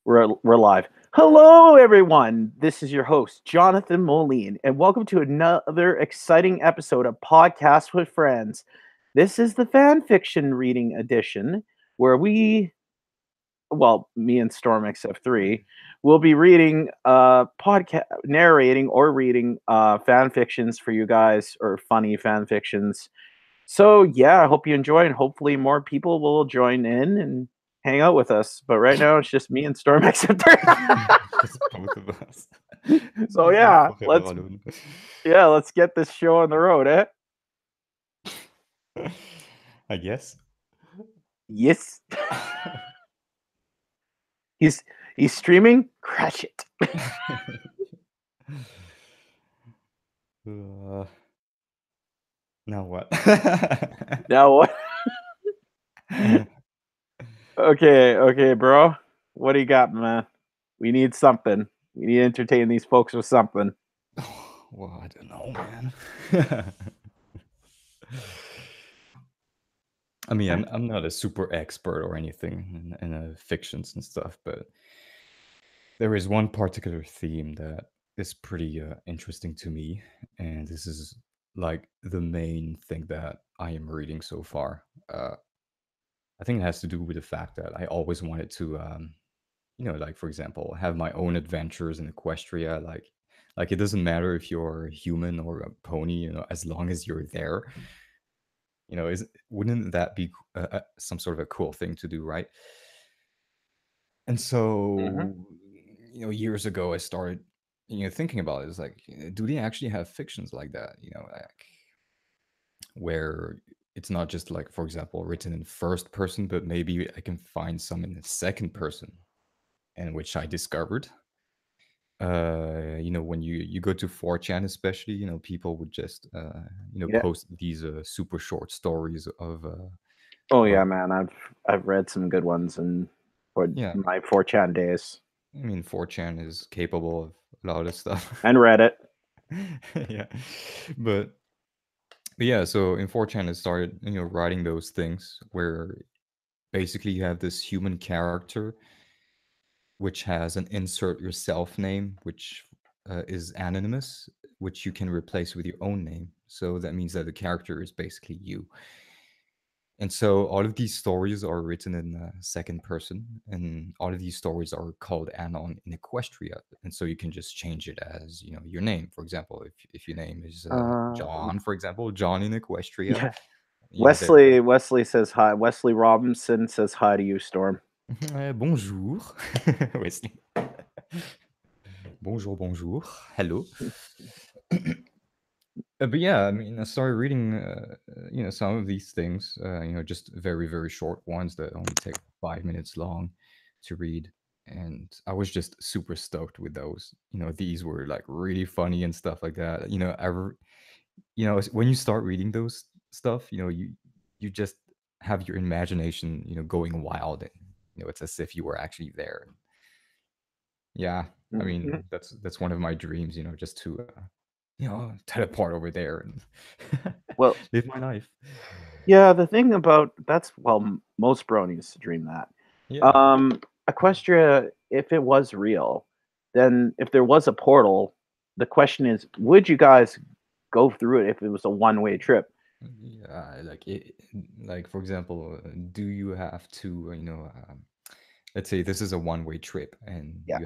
We're live. Hello, everyone. This is your host, Jonathan Moline, and welcome to another exciting episode of Podcast with Friends. This is the fan fiction reading edition, where me and Storm XF3 will be reading, narrating or reading fan fictions for you guys, or funny fan fictions. So yeah, I hope you enjoy, and hopefully more people will join in and hang out with us. But right now it's just me and Storm XF3. Just both of us. So yeah, let's get this show on the road, eh? I guess. Yes. He's streaming. Crush it. Now what? Now what? Okay, bro. What do you got, man? We need something. We need to entertain these folks with something. Well, I don't know, man. I mean, I'm not a super expert or anything in fictions and stuff, but there is one particular theme that is pretty interesting to me, and this is like the main thing that I am reading so far. I think it has to do with the fact that I always wanted to, like for example, have my own adventures in Equestria. Like it doesn't matter if you're a human or a pony, as long as you're there. Wouldn't that be some sort of a cool thing to do, right? And so, years ago, I started, thinking about it. It's like, do they actually have fictions like that? Like where it's not just like, for example, written in first person, but maybe I can find some in the second person, and which I discovered. When you go to 4chan, especially, people would just post these super short stories of Oh yeah, man, I've read some good ones in my 4chan days. I mean, 4chan is capable of a lot of stuff. And Reddit. Yeah, but yeah, so in 4chan it started writing those things where basically you have this human character which has an insert yourself name, which is anonymous, which you can replace with your own name. So that means that the character is basically you. And so all of these stories are written in second person, and all of these stories are called anon in Equestria. And so you can just change it as your name. For example, if your name is John, for example, John in Equestria. Yeah. Wesley says hi. Wesley Robinson says hi to you, Storm. Bonjour, Wesley. Bonjour. Hello. But yeah, I mean, I started reading, some of these things, just very, very short ones that only take 5 minutes long to read. And I was just super stoked with those. These were like really funny and stuff like that. When you start reading those stuff, you just have your imagination, going wild. And, it's as if you were actually there. Yeah, I mean, that's one of my dreams, just to teleport over there and live my life. Yeah, the thing about most bronies dream that. Yeah. Equestria, if it was real, then if there was a portal, the question is, would you guys go through it if it was a one-way trip? Yeah, like for example, do you have to, let's say this is a one-way trip, and you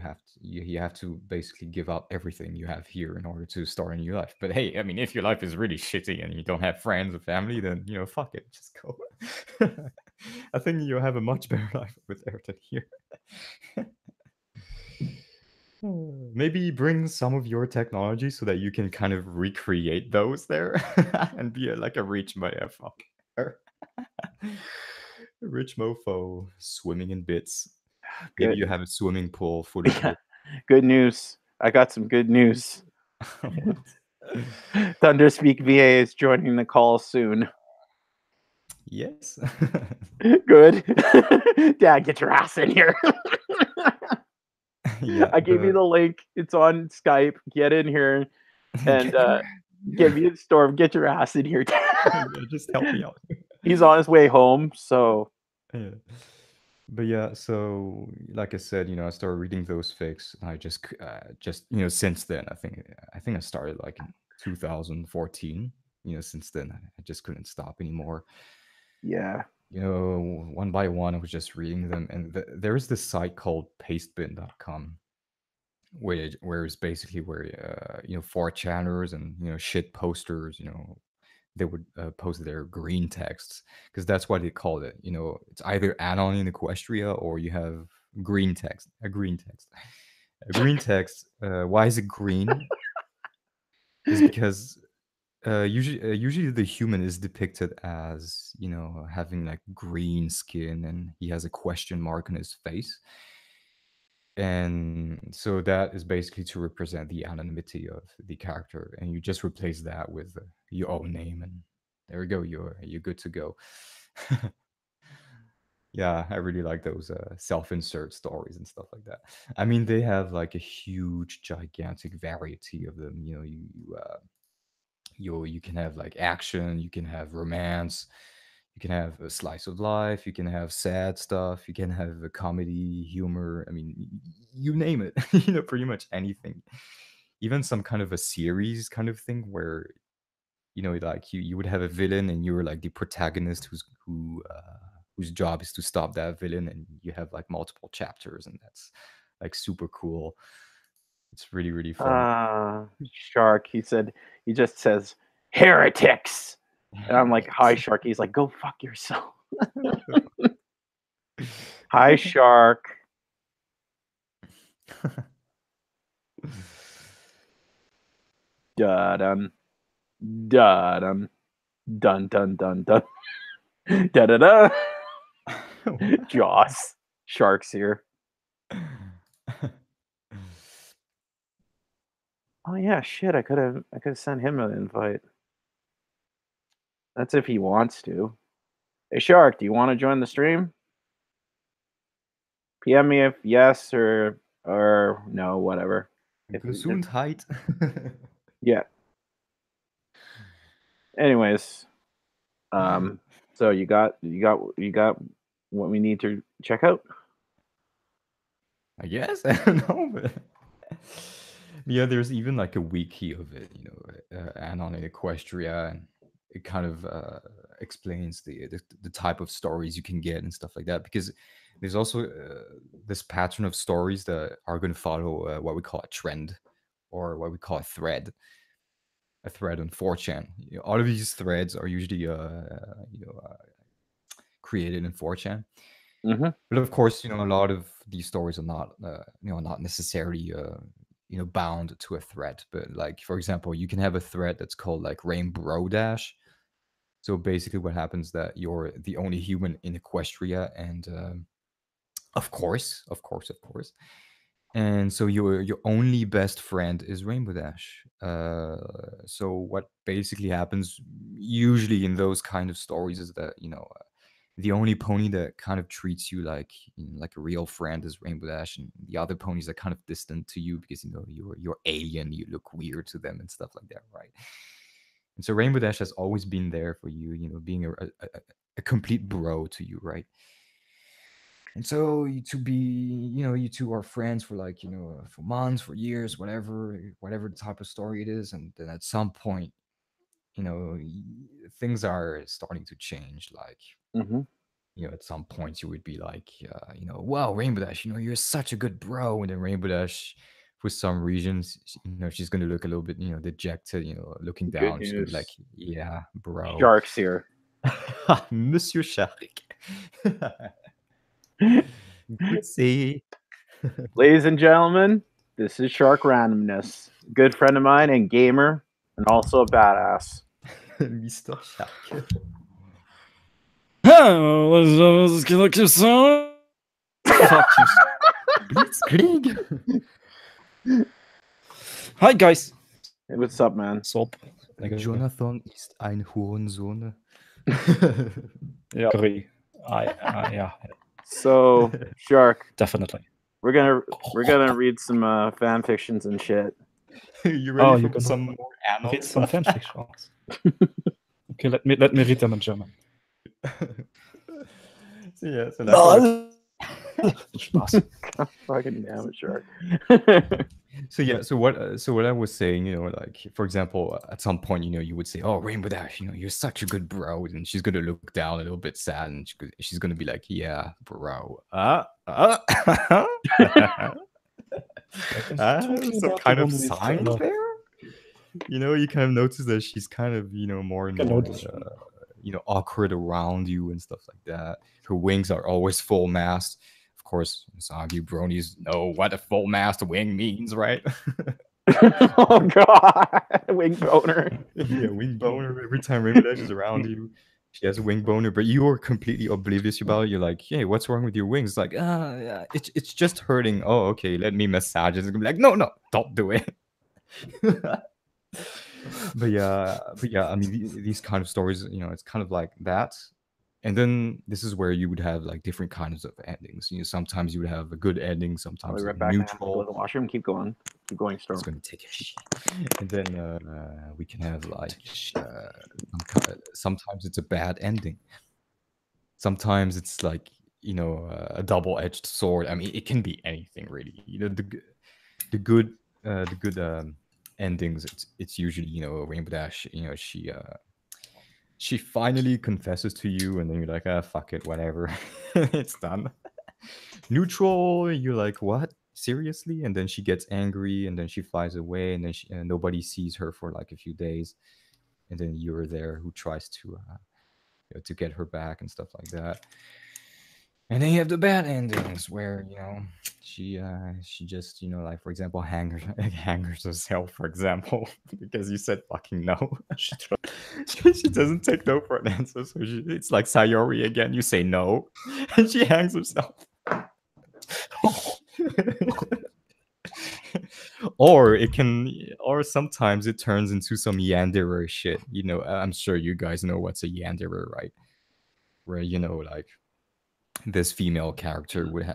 have to basically give up everything you have here in order to start a new life. But hey, I mean, if your life is really shitty and you don't have friends or family, then fuck it, just go. I think you'll have a much better life over there than here. Maybe bring some of your technology so that you can kind of recreate those there and be like a rich motherfucker. Rich mofo swimming in bits. Maybe you have a swimming pool full of it. Good news. I got some good news. Thunderspeak VA is joining the call soon. Yes. Good. Dad, get your ass in here. Yeah, I gave you the link. It's on Skype. Get in here and give me a Storm. Get your ass in here. Just help me out. He's on his way home, so. Yeah. But yeah, so like I said, I started reading those fics, and I just since then, I think I started like in 2014. Since then, I just couldn't stop anymore. Yeah. One by one, I was just reading them, and there is this site called pastebin.com, where it's basically where 4chaners and shit posters, they would post their green texts, because that's what they call it. It's either anon in Equestria, or you have green text, a green text. A green text. Why is it green? Is because usually the human is depicted as having like green skin, and he has a question mark on his face, and so that is basically to represent the anonymity of the character, and you just replace that with your own name, and there we go, you're good to go. Yeah, I really like those self-insert stories and stuff like that. I mean, they have like a huge gigantic variety of them. You can have like action, you can have romance, you can have a slice of life, you can have sad stuff, you can have a comedy, humor. I mean, you name it. Pretty much anything. Even some kind of a series kind of thing where like you would have a villain, and you were like the protagonist whose job is to stop that villain, and you have like multiple chapters, and that's like super cool. It's really really fun. Shark, he just says heretics. And I'm like, hi, Shark. He's like, go fuck yourself. Hi, Shark. Da dun, da dun, dun dun dun dun, da da da. Joss, Shark's here. Oh yeah, shit. I could have sent him an invite. That's if he wants to. Hey, Shark, do you want to join the stream? PM me if yes or no, whatever. If Gesundheit. yeah. Anyways, so you got what we need to check out. I guess. I don't know, but yeah, there's even like a wiki of it, Anon in Equestria, and it kind of explains the type of stories you can get and stuff like that. Because there's also this pattern of stories that are going to follow what we call a trend, or what we call a thread on 4chan. All of these threads are usually created in 4chan. Mm-hmm. But of course, a lot of these stories are not, not necessarily, bound to a thread. But like, for example, you can have a thread that's called like Rainbow Dash. So basically, what happens that you're the only human in Equestria, and of course, and so your only best friend is Rainbow Dash. So what basically happens usually in those kind of stories is that the only pony that kind of treats you like a real friend is Rainbow Dash, and the other ponies are kind of distant to you because you're alien, you look weird to them and stuff like that, right? And so Rainbow Dash has always been there for you, being a complete bro to you, right? And so you two are friends for like for months, for years, whatever the type of story it is, and then at some point, things are starting to change, like Mm-hmm. at some points you would be like, wow, Rainbow Dash, you're such a good bro. And then Rainbow Dash, for some reasons, she's going to look a little bit, dejected, looking Good down. She's going to be like, news. yeah, bro. Shark's here. Monsieur Shark. Good see. Ladies and gentlemen, this is Shark Randomness. Good friend of mine and gamer, and also a badass. Mr. Shark. Let's look at some. Fuck you. Blitzkrieg. Hi guys. Hey, what's up, man? Sup? Jonathan ist ein Hurensohn. Yeah, agree. Yeah, So, Shark, definitely. we're gonna read some fan fictions and shit. You ready you for can some more animals? read some fanfictions. Okay, let me read them in German. So yeah, so that's Fucking amateur. So what I was saying, like for example, at some point, you would say, "Oh, Rainbow Dash, you're such a good bro," and she's gonna look down a little bit sad, and she's gonna be like, "Yeah, bro, some kind of sign there." You kind of notice that she's kind of more and more awkward around you and stuff like that. Her wings are always full mast. Of course, some of you bronies know what a full mast wing means, right? Oh god, wing boner. Yeah, wing boner. Every time Rainbow Dash is around you, she has a wing boner, but you are completely oblivious about it. You're like, "Hey, what's wrong with your wings?" Like, yeah, it's just hurting. Oh, okay, let me massage it. It's gonna be like, no, don't do it. But yeah, I mean, these kind of stories, it's kind of like that. And then this is where you would have like different kinds of endings. Sometimes you would have a good ending, I'll sometimes be a right back. I have to go to neutral. the washroom. Keep going, Storm. It's going to take a shit. And then we can have like sometimes it's a bad ending. Sometimes it's like a double-edged sword. I mean, it can be anything really. The good endings. It's usually Rainbow Dash. She finally confesses to you, and then you're like, fuck it, whatever, it's done. Neutral, you're like, what? Seriously? And then she gets angry, and then she flies away, and then nobody sees her for like a few days, and then you're there who tries to get her back and stuff like that. And then you have the bad endings where she just like, for example, hangers herself, for example, because you said fucking no. She doesn't take no for an answer, so it's like Sayori again. You say no, and she hangs herself. Or sometimes it turns into some yanderer shit. I'm sure you guys know what's a yanderer, right? Where like this female character would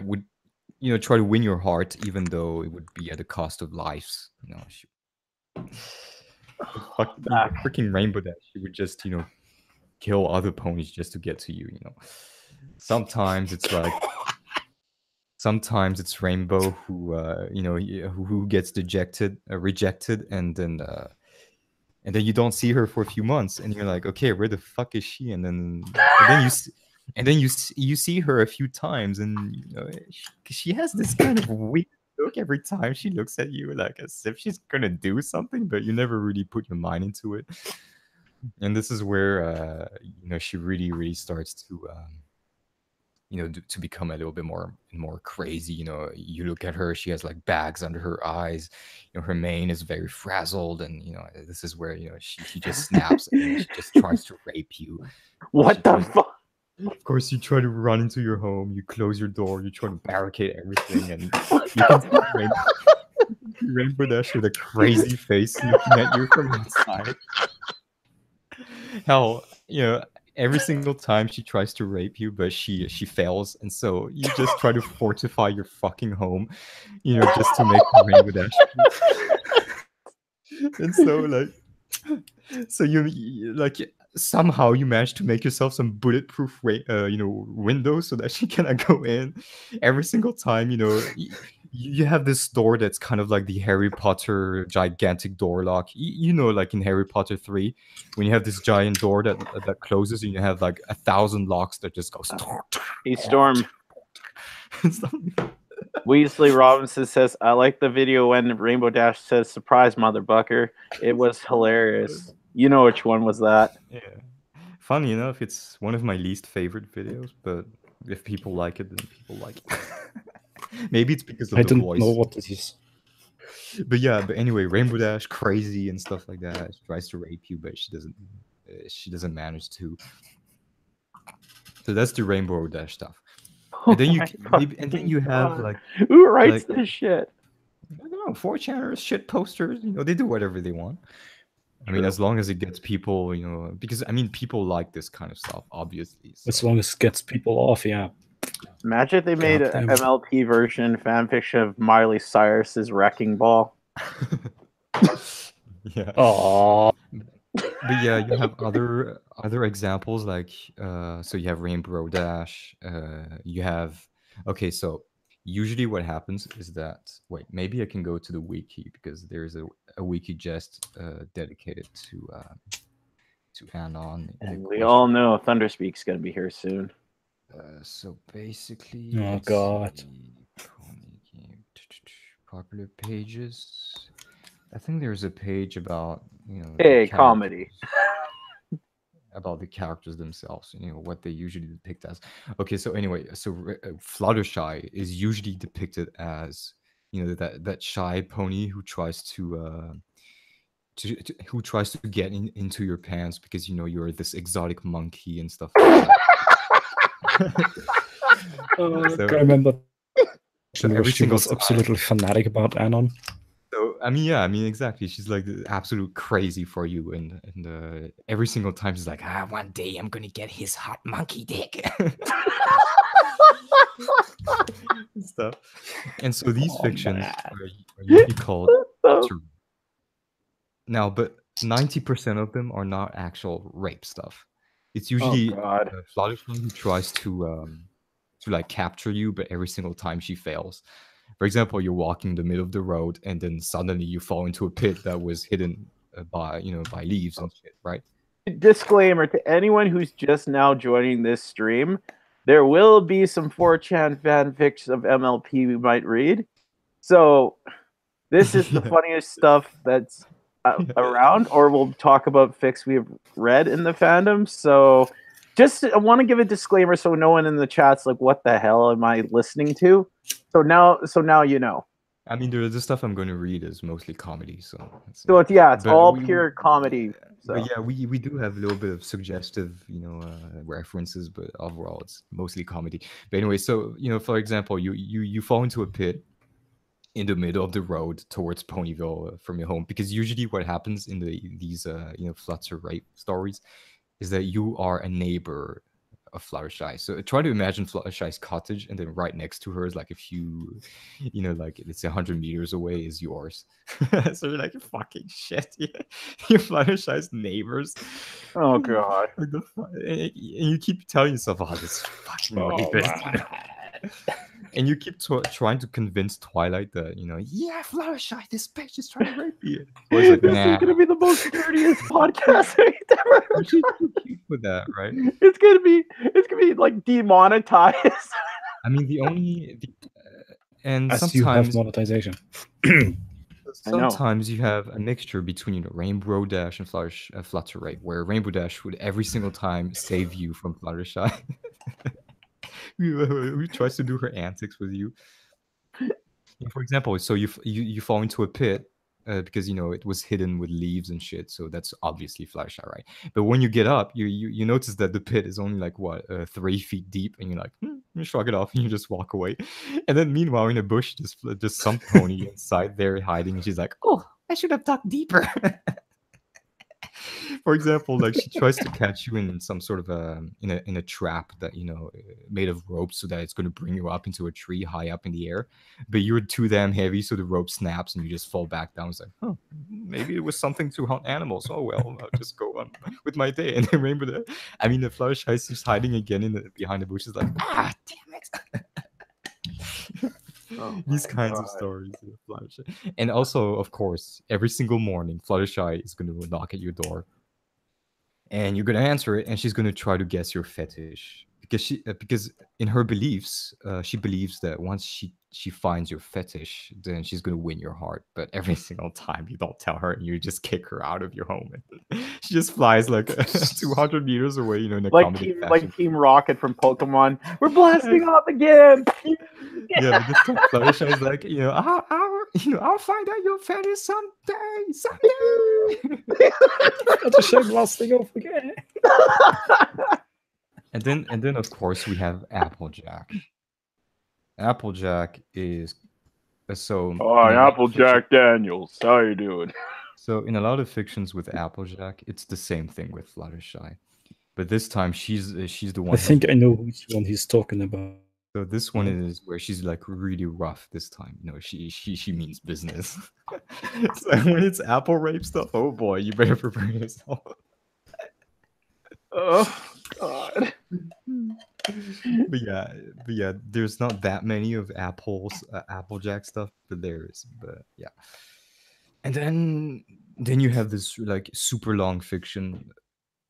would try to win your heart, even though it would be at the cost of lives. Freaking Rainbow Dash, she would just kill other ponies just to get to you. Sometimes it's like Rainbow who gets rejected, and then you don't see her for a few months, and you're like, okay, where the fuck is she? And then you see her a few times, and she has this kind of weird look every time she looks at you, like as if she's gonna do something, but you never really put your mind into it. And this is where she really starts to to become a little bit more crazy. You look at her, she has like bags under her eyes, her mane is very frazzled, and this is where she just snaps and she just tries to rape you. What the fuck? Of course, you try to run into your home, you close your door, you try to barricade everything, and you can see Rainbow Dash with a crazy face looking at you from outside. Hell, every single time she tries to rape you, but she fails, and so you just try to fortify your fucking home, just to make Rainbow Dash. And so you like somehow you manage to make yourself some bulletproof windows so that she cannot go in. Every single time, you have this door that's kind of like the Harry Potter gigantic door lock. Like in Harry Potter 3, when you have this giant door that closes, and you have like 1,000 locks that just goes. Hey, Storm. Weasley Robinson says, I like the video when Rainbow Dash says, surprise, motherfucker. It was hilarious. You know which one was that. Yeah. Funny enough, it's one of my least favorite videos, but if people like it, then people like it. Maybe it's because of the voice. I don't know what it is. But anyway, Rainbow Dash, crazy and stuff like that. She tries to rape you, but she doesn't manage to. So that's the Rainbow Dash stuff. And then you have like, who writes this shit? I don't know, 4chaners, shit posters. They do whatever they want. I mean, as long as it gets people, because I mean, people like this kind of stuff, obviously. So. As long as it gets people off, yeah. Imagine if they made an MLP version fanfiction of Miley Cyrus's Wrecking Ball. Yeah. Aww. But yeah, you have other examples like so you have Rainbow Dash. You have okay. So usually what happens is that wait, maybe I can go to the wiki because there's a wiki just dedicated to Anon in And we all question. know Thunderspeak's going to be here soon. So basically, Oh, let's God. see, Pony Game, popular pages. I think there's a page about the Hey, characters, comedy. about the characters themselves, what they usually depict as. Okay, so anyway, so Fluttershy is usually depicted as that shy pony who tries who tries to get into your pants because you're this exotic monkey and stuff like that. I So, remember so where every she single was absolutely fanatic about Anon. So I mean, yeah, I mean, exactly. She's like the absolute crazy for you, and every single time she's like, one day I'm gonna get his hot monkey dick and stuff. And so these fictions are usually called to now, but 90% of them are not actual rape stuff. It's Oh, usually God. Fluttershy who tries to like capture you, but every single time she fails. For example, you're walking in the middle of the road, and then suddenly you fall into a pit that was hidden by leaves and shit, right? Disclaimer to anyone who's just now joining this stream, there will be some 4chan fanfics of MLP we might read. So this is the Yeah. funniest stuff that's around, or we'll talk about fics we've read in the fandom. So just I want to give a disclaimer so no one in the chat's like, what the hell am I listening to? So now you know. I mean, the stuff I'm going to read is mostly comedy, so So it's it's but all pure comedy. So but yeah, we do have a little bit of suggestive, references, but overall it's mostly comedy. But anyway, so for example, you fall into a pit in the middle of the road towards Ponyville from your home, because usually what happens in these Flutter rape stories is that you are a neighbor of Fluttershy. So try to imagine Fluttershy's cottage, and then right next to her is like a few, like let's say 100 meters away is yours. So you're like, fucking shit, yeah. You're Fluttershy's neighbors. oh god. Like and you keep telling yourself, oh, this fucking rapist. And you keep trying to convince Twilight that, yeah, Fluttershy, this bitch is trying to rape you. Or it's like, This nah. is gonna be the most dirtiest podcast we've ever. But she's too cute for that, right? It's gonna be like demonetized. I mean, and As you have sometimes monetization. I know. sometimes you have a mixture between Rainbow Dash and Flutter Rape, where Rainbow Dash would every single time save you from Fluttershy, who tries to do her antics with you. For example, so you fall into a pit because it was hidden with leaves and shit, so that's obviously Fluttershy, right? But when you get up, you notice that the pit is only like what 3 feet deep, and you're like, you shrug it off and you just walk away. And then meanwhile, in a bush, just some pony inside there hiding, and she's like, oh, I should have dug deeper. For example, like she tries to catch you in some sort of in a trap that made of rope, so that it's going to bring you up into a tree high up in the air, but you're too damn heavy, so the rope snaps and you just fall back down. It's like, oh, maybe it was something to hunt animals. Oh well, I'll just go on with my day. And then remember that, I mean, the Fluttershy is just hiding again behind the bushes, like, damn it. These kinds of stories, Fluttershy. And also, of course, every single morning, Fluttershy is going to knock at your door, and you're going to answer it, and she's going to try to guess your fetish, because in her beliefs, she believes that once she finds your fetish, then she's going to win your heart. But every single time you don't tell her, and you just kick her out of your home, and she just flies like 200 meters away, in a comedy fashion. Like Team Rocket from Pokemon. We're blasting off again. Yeah, but this time Fluttershy is like, I'll find out your fetish someday. Fluttershy blasting off again. And then of course we have Applejack. Applejack is so. Hi, Applejack Daniels. How you doing? So in a lot of fictions with Applejack, it's the same thing with Fluttershy, but this time she's the one. I think I know which one he's talking about. So this one is where she's like really rough this time. She means business. So when it's apple rape stuff, oh boy, you better prepare yourself. Oh God. But yeah, there's not that many of Applejack stuff, but there is. But yeah, and then you have this like super long fiction.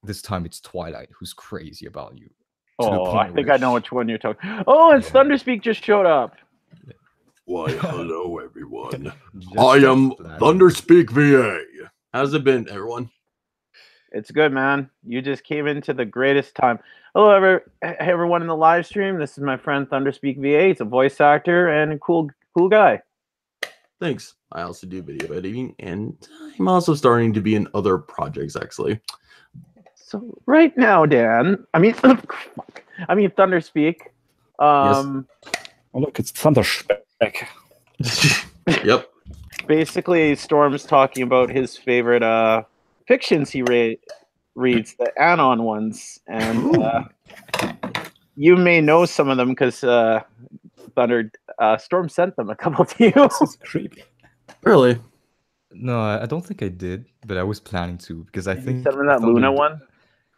This time it's Twilight, who's crazy about you to the Oh, I point think where I know which one you're talking. Oh, and yeah, Thunderspeak just showed up. Why, hello, everyone. just I got am splattered. Thunderspeak VA. How's it been, everyone? It's good, man. You just came into the greatest time. Hello, everyone in the live stream. This is my friend Thunderspeak VA. He's a voice actor and a cool guy. Thanks. I also do video editing, and I'm also starting to be in other projects, actually. So right now, Dan, I mean, Thunderspeak. Oh, look, it's Thunderspeck. Yep. Basically, Storm's talking about his favorite fictions he reads, the Anon ones, and you may know some of them because Storm sent them a couple to you. This is creepy. Really? No, I don't think I did, but I was planning to because I Did you think send him that Thunder Luna d- one?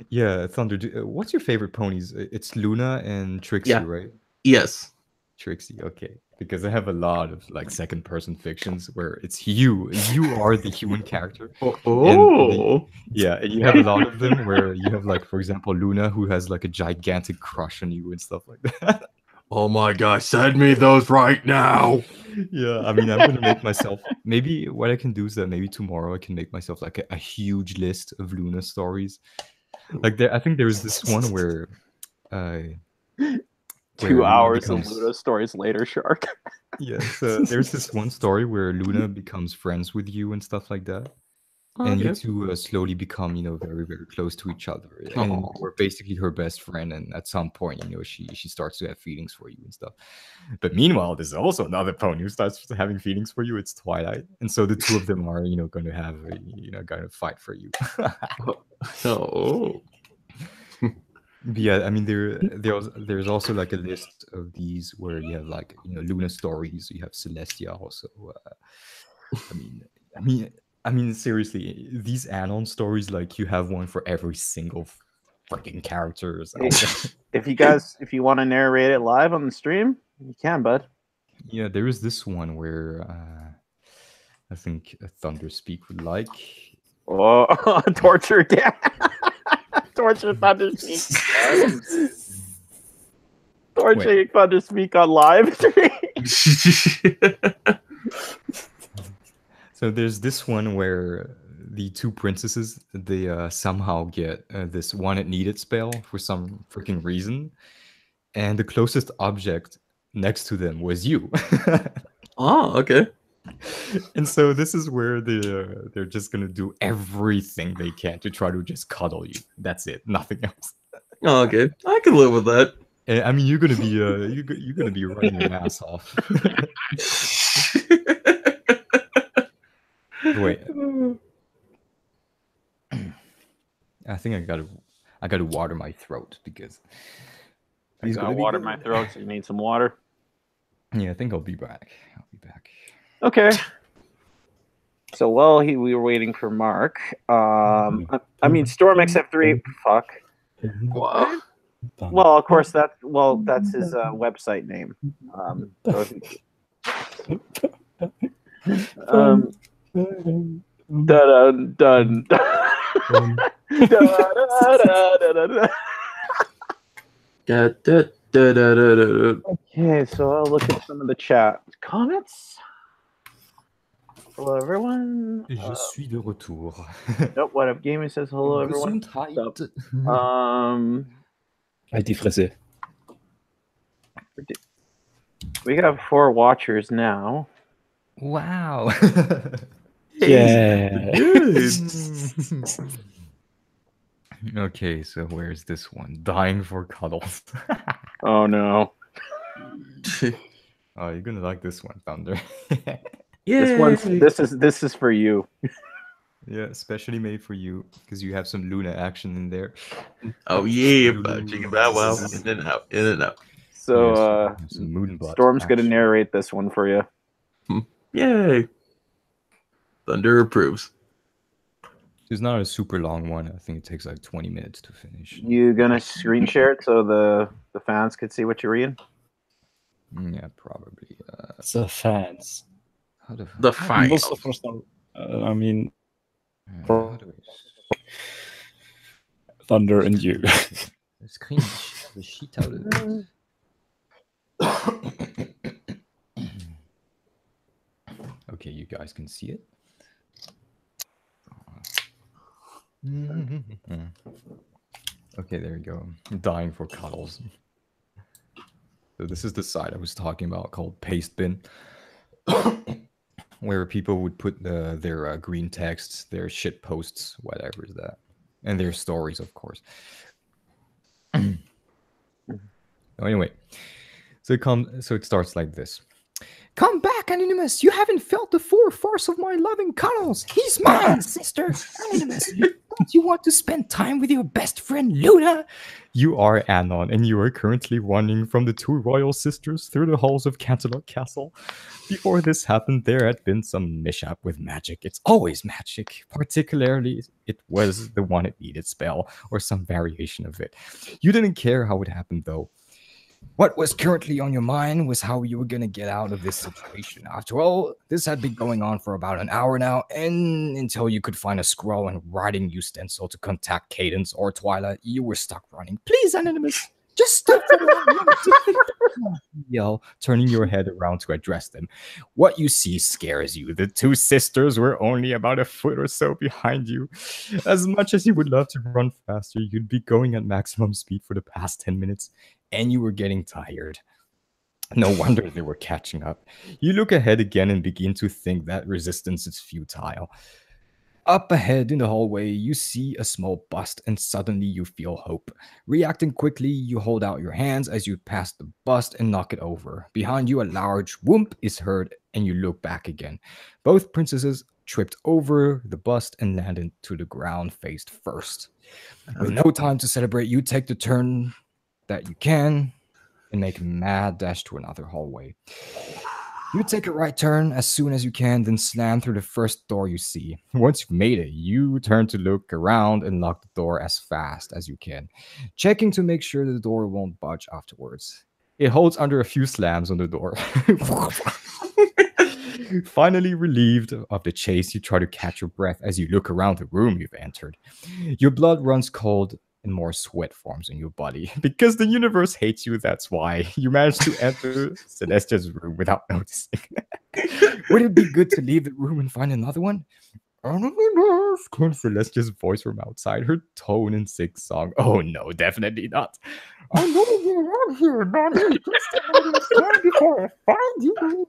Yeah, Thunder. What's your favorite ponies? It's Luna and Trixie, Yeah. right? Yes. Trixie, okay. Because I have a lot of like second-person fictions where it's you are the human character. Oh. Yeah, and you have a lot of them where you have like, for example, Luna who has like a gigantic crush on you and stuff like that. Oh my gosh, send me those right now. Yeah, I mean, I'm gonna make myself. Maybe what I can do is that maybe tomorrow I can make myself like a huge list of Luna stories. Like I think there is this one where. 2 Luna hours becomes- of Luna stories later, Shark. Yeah, so there's this one story where Luna becomes friends with you and stuff like that. And you Okay. two slowly become, very, very close to each other. And Aw. you're basically her best friend. And at some point, she starts to have feelings for you and stuff. But meanwhile, there's also another pony who starts having feelings for you. It's Twilight. And so the two of them are, going to have, going to fight for you. Oh. But yeah, I mean, there's also like a list of these where you have like, Luna stories. You have Celestia also. I mean, seriously, these add-on stories, like you have one for every single freaking characters. If you want to narrate it live on the stream, you can, bud. Yeah, there is this one where I think Thunderspeak would like. Oh, torture again. Torture Thunderspeak. Torture Thunderspeak on live stream. So there's this one where the two princesses, they somehow get this wanted needed spell for some freaking reason, and the closest object next to them was you. Oh, okay. And so this is where they're just gonna do everything they can to try to just cuddle you. That's it, nothing else. Oh, okay. I can live with that. And, I mean, you're gonna be you're gonna be running your ass off. Wait, I think I gotta water my throat because I he's gotta gonna be water good. my throat, so you need some water. Yeah, I think I'll be back. Okay. So while we were waiting for Mark, I mean Storm XF3. Fuck. Wow. Well, of course that's his website name. So dun dun dun. Okay, so I'll look at some of the chat comments. Hello, everyone. Je suis de retour. Nope, what up, gaming says hello, everyone. Gesundheit. ID frisé. We have 4 watchers now. Wow. Yeah. Okay, so where's this one? Dying for cuddles. Oh no. Oh, you're gonna like this one, Thunder. Yeah. This is for you. Yeah, especially made for you because you have some Luna action in there. Oh yeah, chicken bow wow, in and out, in and out. So some Moonbutt Storm's gonna action. narrate this one for you. Yay! Thunder approves. It's not a super long one. I think it takes like 20 minutes to finish. You gonna screen share it so the fans could see what you're reading? Yeah, probably. The fans. How do The And files. also, first of all, I mean, how do Thunder and you. we screen the sheet out of this? Okay, you guys can see it. Okay, there you go. I'm dying for cuddles. So this is the site I was talking about called Paste Bin, where people would put their green texts, their shit posts, whatever is that, and their stories, of course. Anyway, so it starts like this. Come back, Anonymous. You haven't felt the full force of my loving cuddles. He's mine, sister. Anonymous, don't you want to spend time with your best friend, Luna? You are Anon, and you are currently running from the two royal sisters through the halls of Canterlot Castle. Before this happened, there had been some mishap with magic. It's always magic. Particularly, it was the one-it-needed spell, or some variation of it. You didn't care how it happened, though. What was currently on your mind was how you were going to get out of this situation. After all, this had been going on for about an hour now, and until you could find a scroll and writing utensil to contact Cadence or Twilight, you were stuck running. Please, Anonymous, just stop for a moment. Yell, turning your head around to address them. What you see scares you. The two sisters were only about a foot or so behind you. As much as you would love to run faster, you'd be going at maximum speed for the past 10 minutes. And you were getting tired. No wonder they were catching up. You look ahead again and begin to think that resistance is futile. Up ahead in the hallway, you see a small bust and suddenly you feel hope. Reacting quickly, you hold out your hands as you pass the bust and knock it over. Behind you, a large whoomp is heard and you look back again. Both princesses tripped over the bust and landed to the ground faced first. With no time to celebrate, you take the turn that you can and make a mad dash to another hallway. You take a right turn as soon as you can, then slam through the first door you see. Once you've made it, you turn to look around and lock the door as fast as you can, checking to make sure the door won't budge afterwards. It holds under a few slams on the door. Finally relieved of the chase, you try to catch your breath as you look around the room you've entered. Your blood runs cold and more sweat forms in your body. Because the universe hates you, that's why. You managed to enter Celestia's room without noticing. Would it be good to leave the room and find another one? Screamed Celestia's voice from outside, her tone in sing-song. Oh no, definitely not. I know you're around here, Mommy. Just before I find you.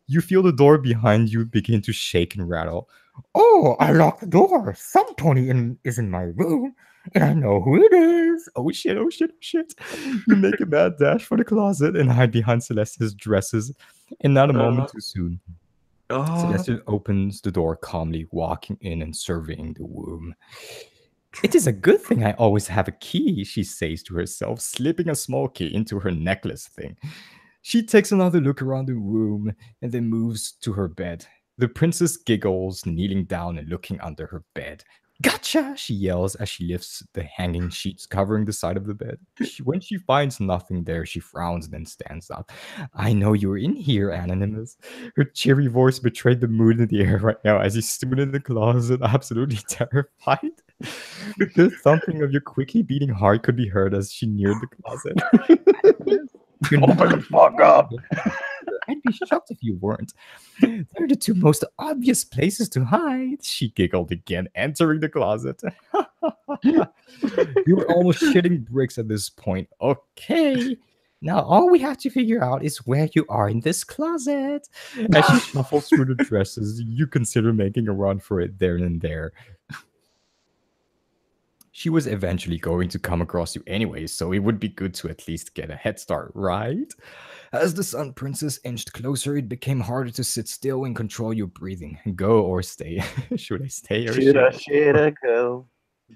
You feel the door behind you begin to shake and rattle. Oh, I locked the door. Some pony is in my room, and I know who it is. Oh shit, oh shit, oh shit. You make a mad dash for the closet and hide behind Celestia's dresses, and not a moment too soon. Celestia opens the door calmly, walking in and surveying the room. It is a good thing I always have a key, she says to herself, slipping a small key into her necklace thing. She takes another look around the room and then moves to her bed. The princess giggles, kneeling down and looking under her bed. Gotcha, she yells as she lifts the hanging sheets covering the side of the bed. When she finds nothing there, she frowns and then stands up. I know you're in here, Anonymous. Her cheery voice betrayed the mood in the air right now as he stood in the closet, absolutely terrified. The thumping of your quickly beating heart could be heard as she neared the closet. Open the fuck up! I'd be shocked if you weren't. They're the two most obvious places to hide. She giggled again, entering the closet. You were almost shitting bricks at this point. Okay. Now all we have to figure out is where you are in this closet. As she shuffles through the dresses, you consider making a run for it there and there. She was eventually going to come across you anyway, so it would be good to at least get a head start, right? As the Sun Princess inched closer, it became harder to sit still and control your breathing. Go or stay. Should I stay or should I go?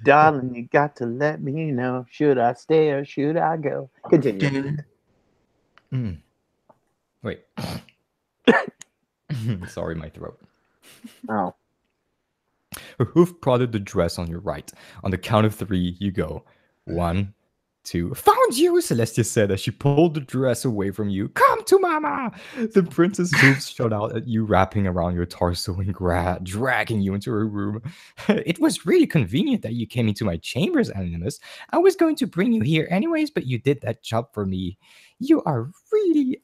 Darling, you got to let me know. Should I stay or should I go? Continue. Wait. Sorry, my throat. Oh. Her hoof prodded the dress on your right. On the count of 3, you go. 1, 2. Found you, Celestia said as she pulled the dress away from you. Come to mama! The princess hooves shot out at you, wrapping around your torso and dragging you into her room. It was really convenient that you came into my chambers, Animus. I was going to bring you here anyways, but you did that job for me. You are really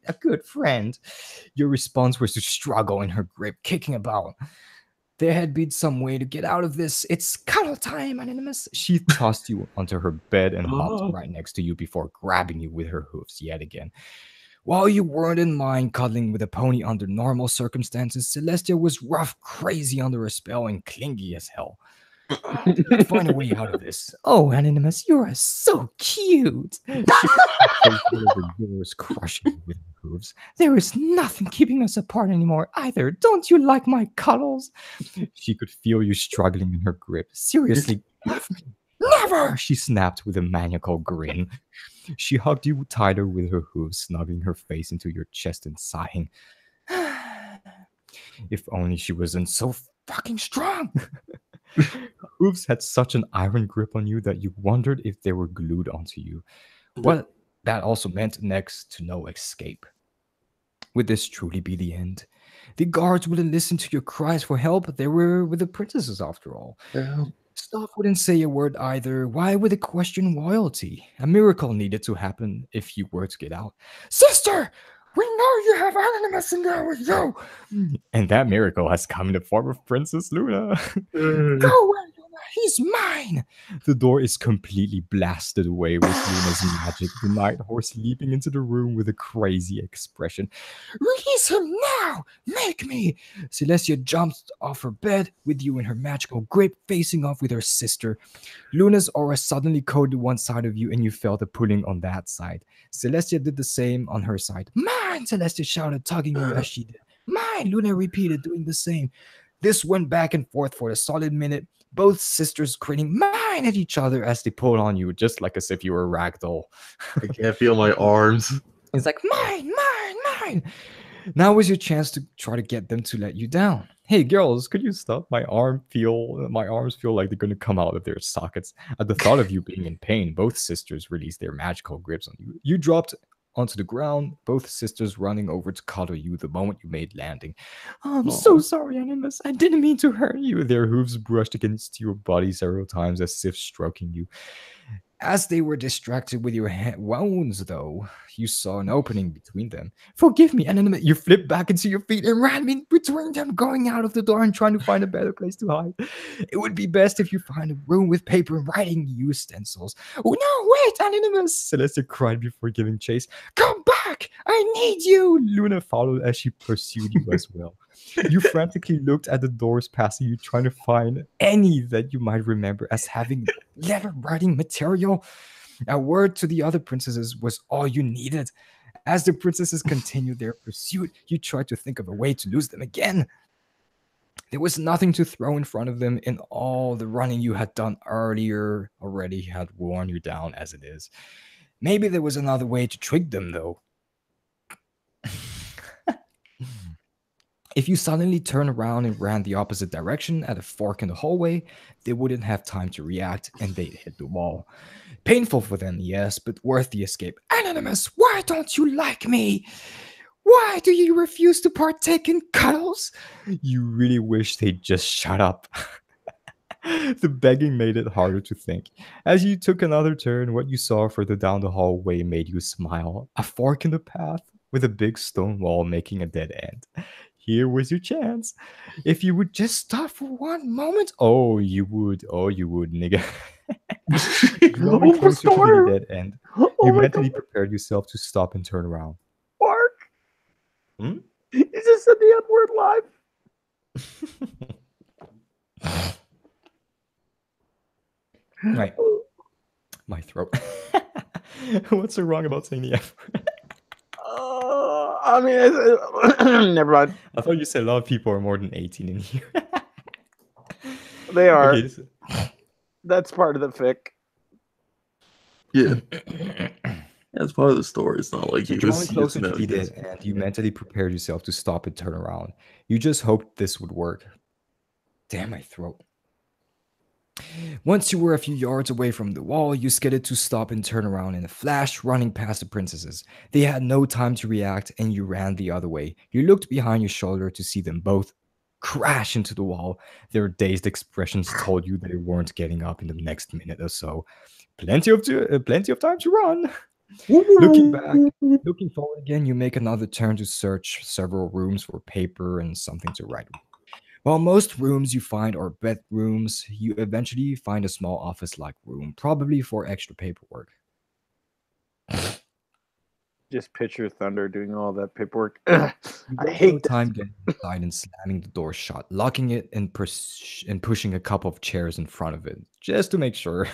a good friend. Your response was to struggle in her grip, kicking about. There had been some way to get out of this. It's cuddle time, Anonymous. She tossed you onto her bed and hopped right next to you before grabbing you with her hoofs yet again. While you weren't in mind cuddling with a pony under normal circumstances, Celestia was rough, crazy under a spell, and clingy as hell. Find a way out of this. Oh, Anonymous, you are so cute. Yours crushing you with her hooves. There is nothing keeping us apart anymore either. Don't you like my cuddles? She could feel you struggling in her grip. Seriously, never! She snapped with a maniacal grin. She hugged you tighter with her hooves, snuggling her face into your chest and sighing. If only she wasn't so fucking strong. Hooves had such an iron grip on you that you wondered if they were glued onto you. Well, that also meant next to no escape. Would this truly be the end? The guards wouldn't listen to your cries for help. They were with the princesses after all. Yeah. Staff wouldn't say a word either. Why would they question loyalty? A miracle needed to happen if you were to get out. Sister! We know you have Anonymous in there with you! And that miracle has come in the form of Princess Luna. Go away, Luna! He's mine! The door is completely blasted away with Luna's magic. The night horse leaping into the room with a crazy expression. Release him now! Make me! Celestia jumped off her bed with you in her magical grip, facing off with her sister. Luna's aura suddenly coated one side of you, and you felt a pulling on that side. Celestia did the same on her side. Mine! Celestia shouted, tugging you as she did. Mine! Luna repeated, doing the same. This went back and forth for a solid minute, both sisters grinning mine at each other as they pulled on you, just like as if you were a rag doll. I can't feel my arms. It's like, mine! Now was your chance to try to get them to let you down. Hey girls, could you stop? My arms feel like they're gonna come out of their sockets. At the thought of you being in pain, both sisters released their magical grips on you. You dropped onto the ground, both sisters running over to cuddle you the moment you made landing. Oh, I'm so sorry, Animus. I didn't mean to hurt you. Their hooves brushed against your body several times as if stroking you. As they were distracted with your wounds, though, you saw an opening between them. Forgive me, Animus. You flipped back into your feet and ran in between them, going out of the door and trying to find a better place to hide. It would be best if you find a room with paper and writing utensils. Oh, no, wait, Animus! Celestia cried before giving chase. Come back! I need you! Luna followed as she pursued you as well. You frantically looked at the doors passing you, trying to find any that you might remember as having letter writing material. A word to the other princesses was all you needed. As the princesses continued their pursuit, you tried to think of a way to lose them again. There was nothing to throw in front of them, and all the running you had done earlier already had worn you down as it is. Maybe there was another way to trick them, though. If you suddenly turned around and ran the opposite direction at a fork in the hallway, they wouldn't have time to react and they'd hit the wall. Painful for them, yes, but worth the escape. Anonymous, why don't you like me? Why do you refuse to partake in cuddles? You really wish they'd just shut up. The begging made it harder to think. As you took another turn, what you saw further down the hallway made you smile. A fork in the path with a big stone wall making a dead end. Here was your chance. If you would just stop for one moment. Oh, you would, nigga. Growing closer to the dead end, you mentally prepared yourself to stop and turn around. Mark! Hmm? You just said the N-word live. Right. My throat. What's so wrong about saying the F word? I mean, never mind. I thought you said a lot of people are more than 18 in here. They are. Okay, That's part of the fic. Yeah. That's part of the story. It's not like he drawing was closer to the dead end, you mentally prepared yourself to stop and turn around. You just hoped this would work. Damn my throat. Once you were a few yards away from the wall, you skidded to stop and turn around in a flash, running past the princesses. They had no time to react, and you ran the other way. You looked behind your shoulder to see them both crash into the wall. Their dazed expressions told you they weren't getting up in the next minute or so. Plenty of time to run. Looking forward again, you make another turn to search several rooms for paper and something to write. While most rooms you find are bedrooms, you eventually find a small office-like room, probably for extra paperwork. Just picture Thunder doing all that paperwork. You I waste hate no time getting inside and slamming the door shut, locking it and pushing a couple of chairs in front of it, just to make sure.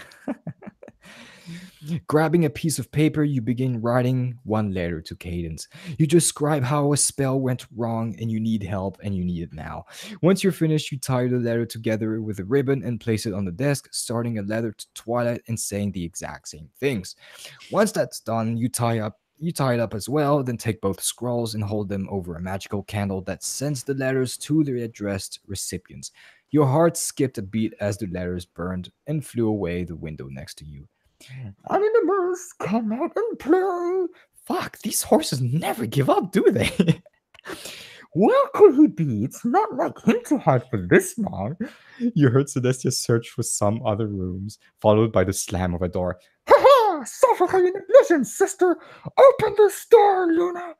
Grabbing a piece of paper, you begin writing one letter to Cadence. You describe how a spell went wrong and you need help and you need it now. Once you're finished, you tie the letter together with a ribbon and place it on the desk, starting a letter to Twilight and saying the exact same things. Once that's done, you tie it up as well, then take both scrolls and hold them over a magical candle that sends the letters to the addressed recipients. Your heart skipped a beat as the letters burned and flew away the window next to you. Animals, come out and play. Fuck, these horses never give up, do they? Where could he be? It's not like him to hide for this long. You heard Celestia search for some other rooms, followed by the slam of a door. Ha ha! Suffocating ignition, sister! Open this door, Luna!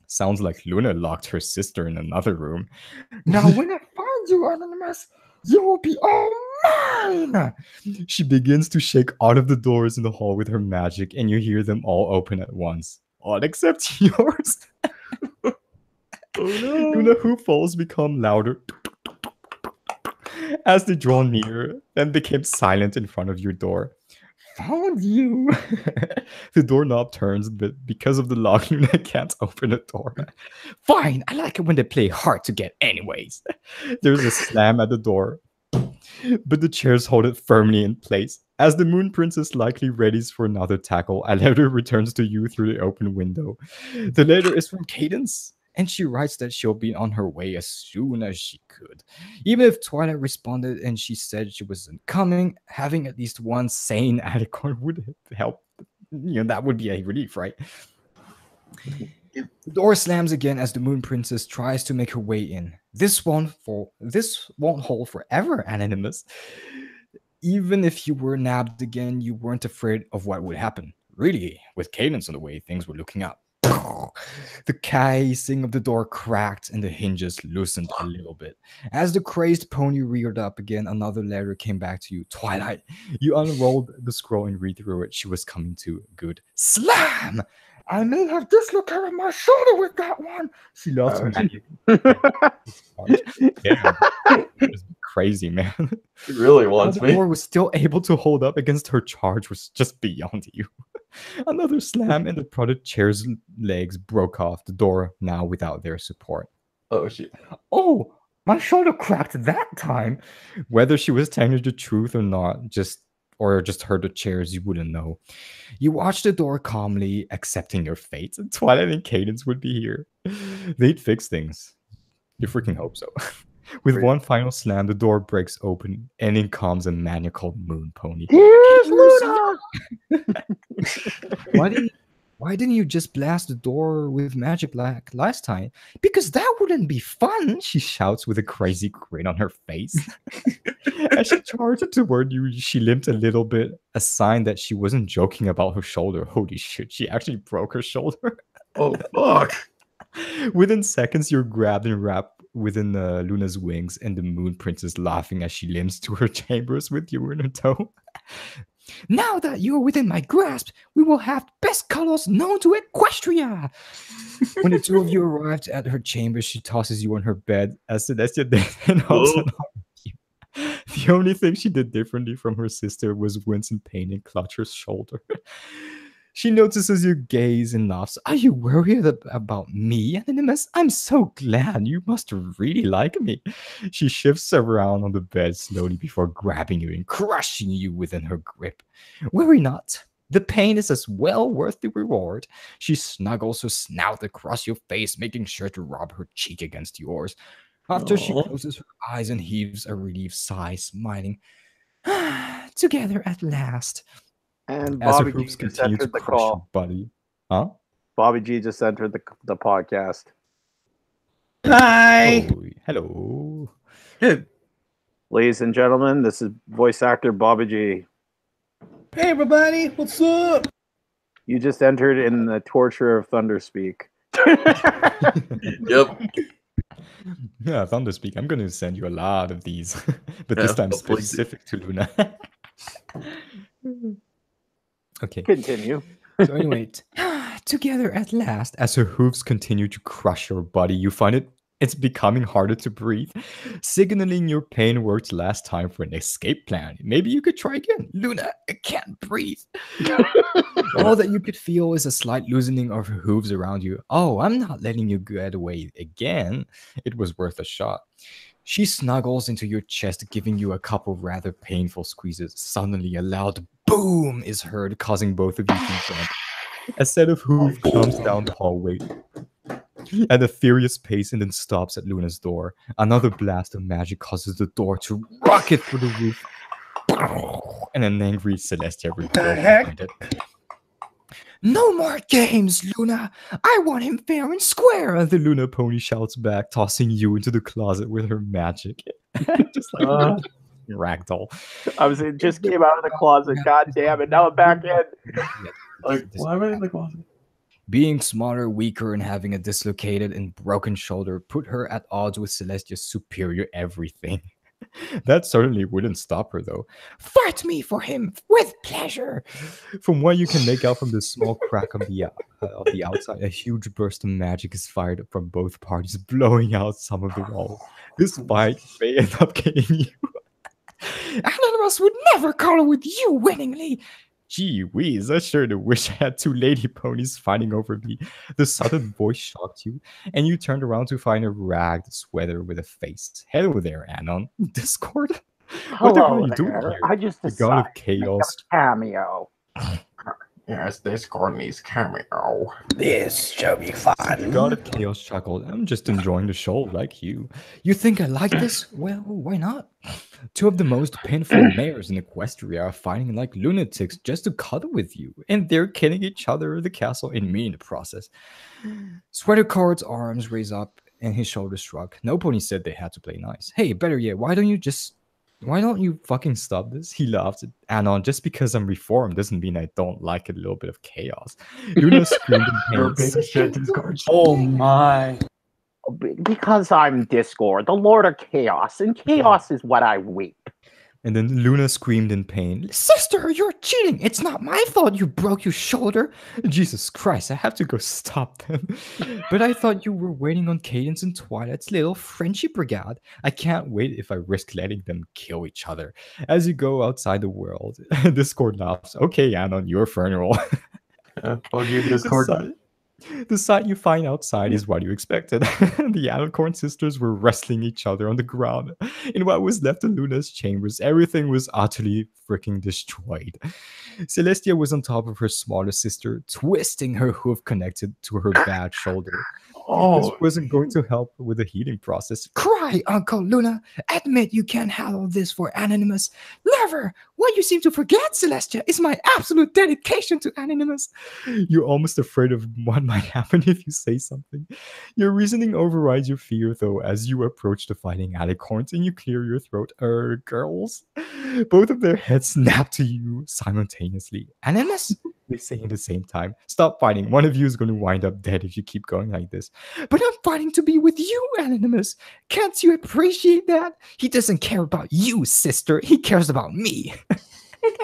Sounds like Luna locked her sister in another room. Now, when I find you, Anonymous, you will be all mine! She begins to shake out of the doors in the hall with her magic, and you hear them all open at once. All except yours. Oh no. Luna hoop falls become louder as they draw near, then became silent in front of your door. Found you. The doorknob turns, but because of the lock, Luna can't open the door. Fine, I like it when they play hard to get anyways. There's a slam at the door, but the chairs hold it firmly in place. As the Moon Princess likely readies for another tackle, a letter returns to you through the open window. The letter is from Cadence, and she writes that she'll be on her way as soon as she could. Even if Twilight responded and she said she wasn't coming, having at least one sane Alicorn would help. That would be a relief, right? The door slams again as the Moon Princess tries to make her way in. This won't hold forever, Anonymous. Even if you were nabbed again, you weren't afraid of what would happen. Really, with Cadence on the way, things were looking up. The casing of the door cracked and the hinges loosened a little bit. As the crazed pony reared up again, another letter came back to you. Twilight. You unrolled the scroll and read through it. She was coming to. Good. Slam! I may have dislocated my shoulder with that one. She loves magic. Yeah, it's crazy, man. It really wants The me. door was still able to hold up against her charge was just beyond you. Another slam and the prodded chair's legs broke off the door, now without their support. Oh shit. Oh, my shoulder cracked that time. Whether she was telling you the truth or not, just heard the chairs, you wouldn't know. You watched the door calmly, accepting your fate. Twilight and Cadence would be here. They'd fix things. You freaking hope so. With one final slam, the door breaks open, and in comes a man called Moon Pony. Here's Luna! Why didn't you just blast the door with magic like last time? Because that wouldn't be fun, she shouts with a crazy grin on her face. As she charged toward you, she limped a little bit, a sign that she wasn't joking about her shoulder. Holy shit, she actually broke her shoulder. Oh fuck. Within seconds, you're grabbed and wrapped within Luna's wings, and the Moon Princess laughing as she limps to her chambers with you in her tow. Now that you're within my grasp, we will have best colors known to Equestria. When the two of you arrived at her chamber, she tosses you on her bed as Celestia did and hops on you. The only thing she did differently from her sister was wince in pain and clutch her shoulder. She notices your gaze and laughs. Are you worried about me, Anonymous? I'm so glad. You must really like me. She shifts around on the bed slowly before grabbing you and crushing you within her grip. Worry not. The pain is as well worth the reward. She snuggles her snout across your face, making sure to rub her cheek against yours. After she Aw. closes her eyes and heaves a relieved sigh, smiling, together at last. And As her Bobby G hooves just continue to entered the crush her call. body. Huh? Bobby G just entered the podcast. Hi. Oh, hello. Hey, Ladies and gentlemen, this is voice actor Bobby G. Hey, everybody. What's up? You just entered in the torture of Thunderspeak. yep. Yeah, Thunderspeak. I'm going to send you a lot of these, but Yeah, this time hopefully. specific to Luna. Okay. Continue. So anyway, together at last, as her hooves continue to crush your body, you find it's becoming harder to breathe, signaling your pain worked last time for an escape plan. Maybe you could try again. Luna, I can't breathe. All that you could feel is a slight loosening of her hooves around you. Oh, I'm not letting you get away again. It was worth a shot. She snuggles into your chest, giving you a couple rather painful squeezes. Suddenly, a loud boom is heard, causing both of you to jump. A set of hooves comes down the hallway at a furious pace and then stops at Luna's door. Another blast of magic causes the door to rocket through the roof, and an angry Celestia reveals heck? behind it. No more games, Luna! I want him fair and square! The Luna pony shouts back, tossing you into the closet with her magic. Just like ragdoll. I was it just came out of the closet. God damn it! Now I'm back in. Like, why am I in the closet? Being smaller, weaker, and having a dislocated and broken shoulder put her at odds with Celestia's superior everything. That certainly wouldn't stop her, though. Fight me for him with pleasure. From what you can make out from the small crack of the outside, a huge burst of magic is fired from both parties, blowing out some of the walls. This fight may end up getting you. Anonymous would never color with you winningly. Gee whiz, I sure do wish I had two lady ponies fighting over me. The sudden voice shocked you, and you turned around to find a ragged sweater with a face. Hello there, Anon. Discord? What the hell Hello are you doing there. here? I just The god of decided to make chaos. a cameo. Yes, Discord needs cameo. This shall be The fun. god of chaos chuckled. I'm just enjoying the show like you. You think I like this? Well, why not? Two of the most painful mares in Equestria are fighting like lunatics just to cuddle with you, and they're killing each other at the castle and me in the process. Sweatercard's arms raise up and his shoulders shrug. No pony said they had to play nice. Hey, better yet, why don't you fucking stop this? He laughed at Anon. Just because I'm reformed doesn't mean I don't like a little bit of chaos. Luna screamed in pain. Oh my. Because I'm Discord, the Lord of Chaos, and chaos is what I weep. And then Luna screamed in pain. Sister, you're cheating. It's not my fault you broke your shoulder. Jesus Christ, I have to go stop them. But I thought you were waiting on Cadence and Twilight's little friendship brigade. I can't wait if I risk letting them kill each other. As you go outside the world, Discord laughs. Okay, Anon, your funeral. Fuck you, Discord. The sight you find outside is what you expected. The Alicorn sisters were wrestling each other on the ground. In what was left of Luna's chambers, everything was utterly freaking destroyed. Celestia was on top of her smaller sister, twisting her hoof connected to her bad shoulder. This wasn't going to help with the healing process. Cry, Uncle Luna. Admit you can't handle this for Anonymous. Never. What you seem to forget, Celestia, is my absolute dedication to Anonymous. You're almost afraid of what might happen if you say something. Your reasoning overrides your fear, though, as you approach the fighting alicorns and you clear your throat. Girls? Both of their heads snap to you simultaneously. Anonymous? They say at the same time. Stop fighting. One of you is going to wind up dead if you keep going like this. But I'm fighting to be with you, Anonymous. Can't you appreciate that? He doesn't care about you, sister. He cares about me.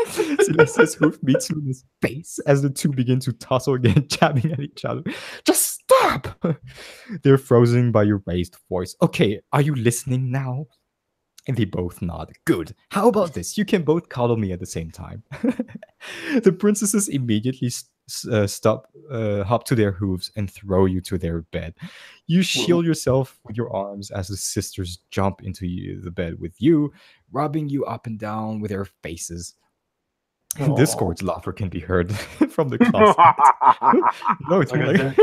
Celestia's hoof meets Luna's face as the two begin to tussle again, jabbing at each other. Just stop! They're frozen by your raised voice. Okay, are you listening now? And they both nod. Good. How about this? You can both cuddle me at the same time. The princesses immediately hop to their hooves and throw you to their bed. You shield yourself with your arms as the sisters jump into the bed with you, rubbing you up and down with their faces. Discord's laughter can be heard from the closet. No, it's like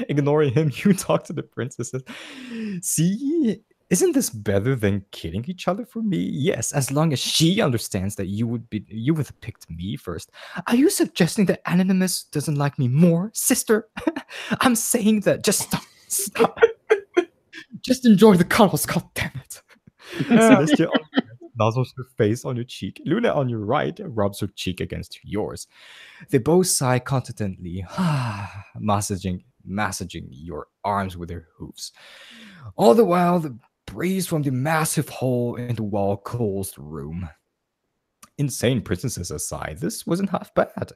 Ignoring him, you talk to the princesses. See, isn't this better than killing each other for me? Yes, as long as she understands that you would have picked me first. Are you suggesting that Anonymous doesn't like me more, sister? I'm saying that just stop. Just enjoy the cuddles, god damn it. Celestia nuzzles her face on your cheek. Luna on your right rubs her cheek against yours. They both sigh contentedly, massaging your arms with their hooves. All the while, the breeze from the massive hole in the wall cools the room. Insane princesses aside, this wasn't half bad.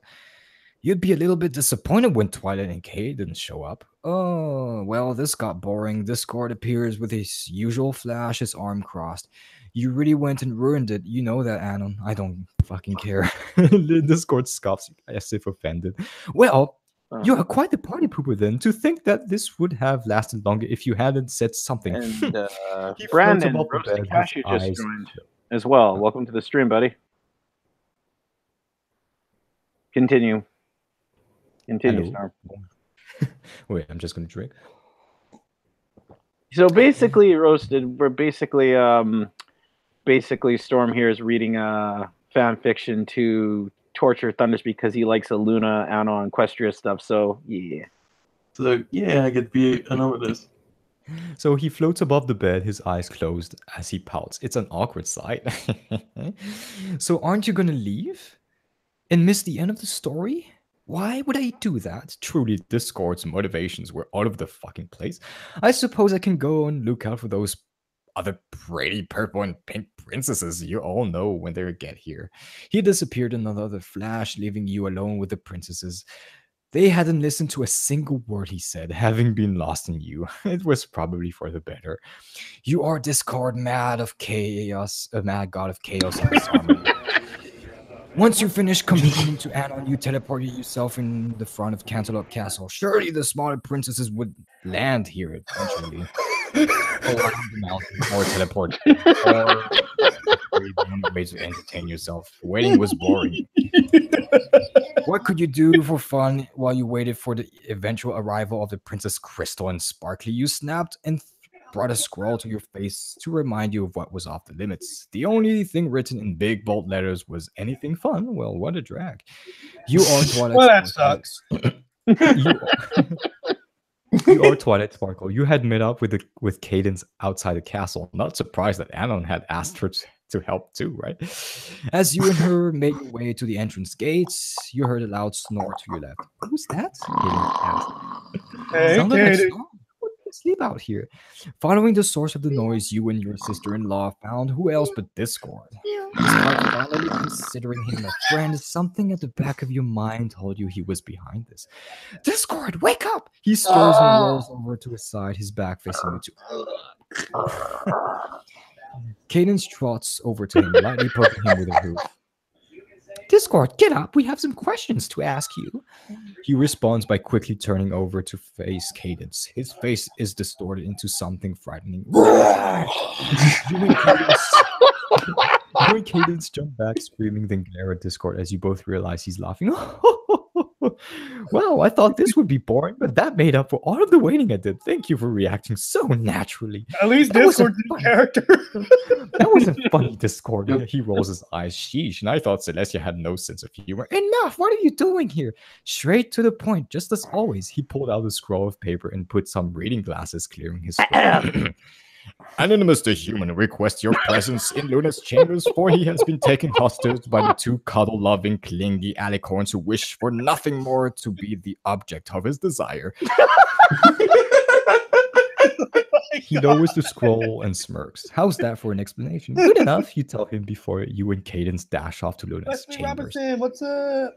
You'd be a little bit disappointed when Twilight and Kay didn't show up. Oh, well, this got boring. Discord appears with his usual flash, his arm crossed. You really went and ruined it. You know that, Anon. I don't fucking care. Discord scoffs as if offended. Well, you are quite the party pooper then, to think that this would have lasted longer if you hadn't said something. And He floats Brandon, above the Roasted bed, his Cashew just eyes- joined as well. Welcome to the stream, buddy. Continue. Continue, Hello. Storm. Wait, I'm just gonna drink. So basically, Roasted, we're basically Storm here is reading fan fiction to torture Thunders because he likes the Luna, Anno, and Equestria stuff. So yeah. So yeah, I get I know what it is. So he floats above the bed, his eyes closed as he pouts. It's an awkward sight. So aren't you gonna leave? And miss the end of the story? Why would I do that? Truly, Discord's motivations were all over the fucking place. I suppose I can go and look out for those other pretty purple and pink princesses you all know when they get here. He disappeared in another flash, leaving you alone with the princesses. They hadn't listened to a single word he said, having been lost in you. It was probably for the better. You are Discord, mad of chaos, a mad god of chaos and disharmony. Once you finish competing to Anon, you teleported yourself in the front of Cantaloupe Castle. Surely the smaller princesses would land here eventually. Around the mountain or teleport. Or the only way to entertain yourself. Waiting was boring. What could you do for fun while you waited for the eventual arrival of the Princess Crystal and Sparkly? You snapped and brought a scroll to your face to remind you of what was off the limits. The only thing written in big bold letters was anything fun. Well, what a drag. You are Twilight Well, that Sparkle. sucks. You are Twilight Sparkle. You had met up with Cadence outside the castle. Not surprised that Anon had asked her to help too, right? As you and her made your way to the entrance gates, you heard a loud snore to your left. Who's that? Cadence asked. Hey, Sounded like Katie. Storm. What did they sleep out here? Following the source of the noise, you and your sister-in-law found who else but Discord. Despite finally considering him a friend, something at the back of your mind told you he was behind this. Discord, wake up! He stirs and rolls over to his side, his back facing you two. Cadence trots over to him, lightly poking him with a hoof. Discord, get up. We have some questions to ask you. He responds by quickly turning over to face Cadence. His face is distorted into something frightening. You and Cadence jump back screaming, then glare at Discord as you both realize he's laughing. Well, I thought this would be boring, but that made up for all of the waiting I did. Thank you for reacting so naturally. At least That wasn't Discord did funny. character. That wasn't funny, Discord. He rolls his eyes. Sheesh. And I thought Celestia had no sense of humor. Enough. What are you doing here? Straight to the point, just as always. He pulled out a scroll of paper and put some reading glasses, clearing his throat. Anonymous the human requests your presence in Luna's chambers, for he has been taken hostage by the two cuddle-loving, clingy alicorns who wish for nothing more to be the object of his desire. He lowers the scroll and smirks. How's that for an explanation? Good enough, you tell him before you and Cadence dash off to Luna's Wesley chambers. Robinson, what's up?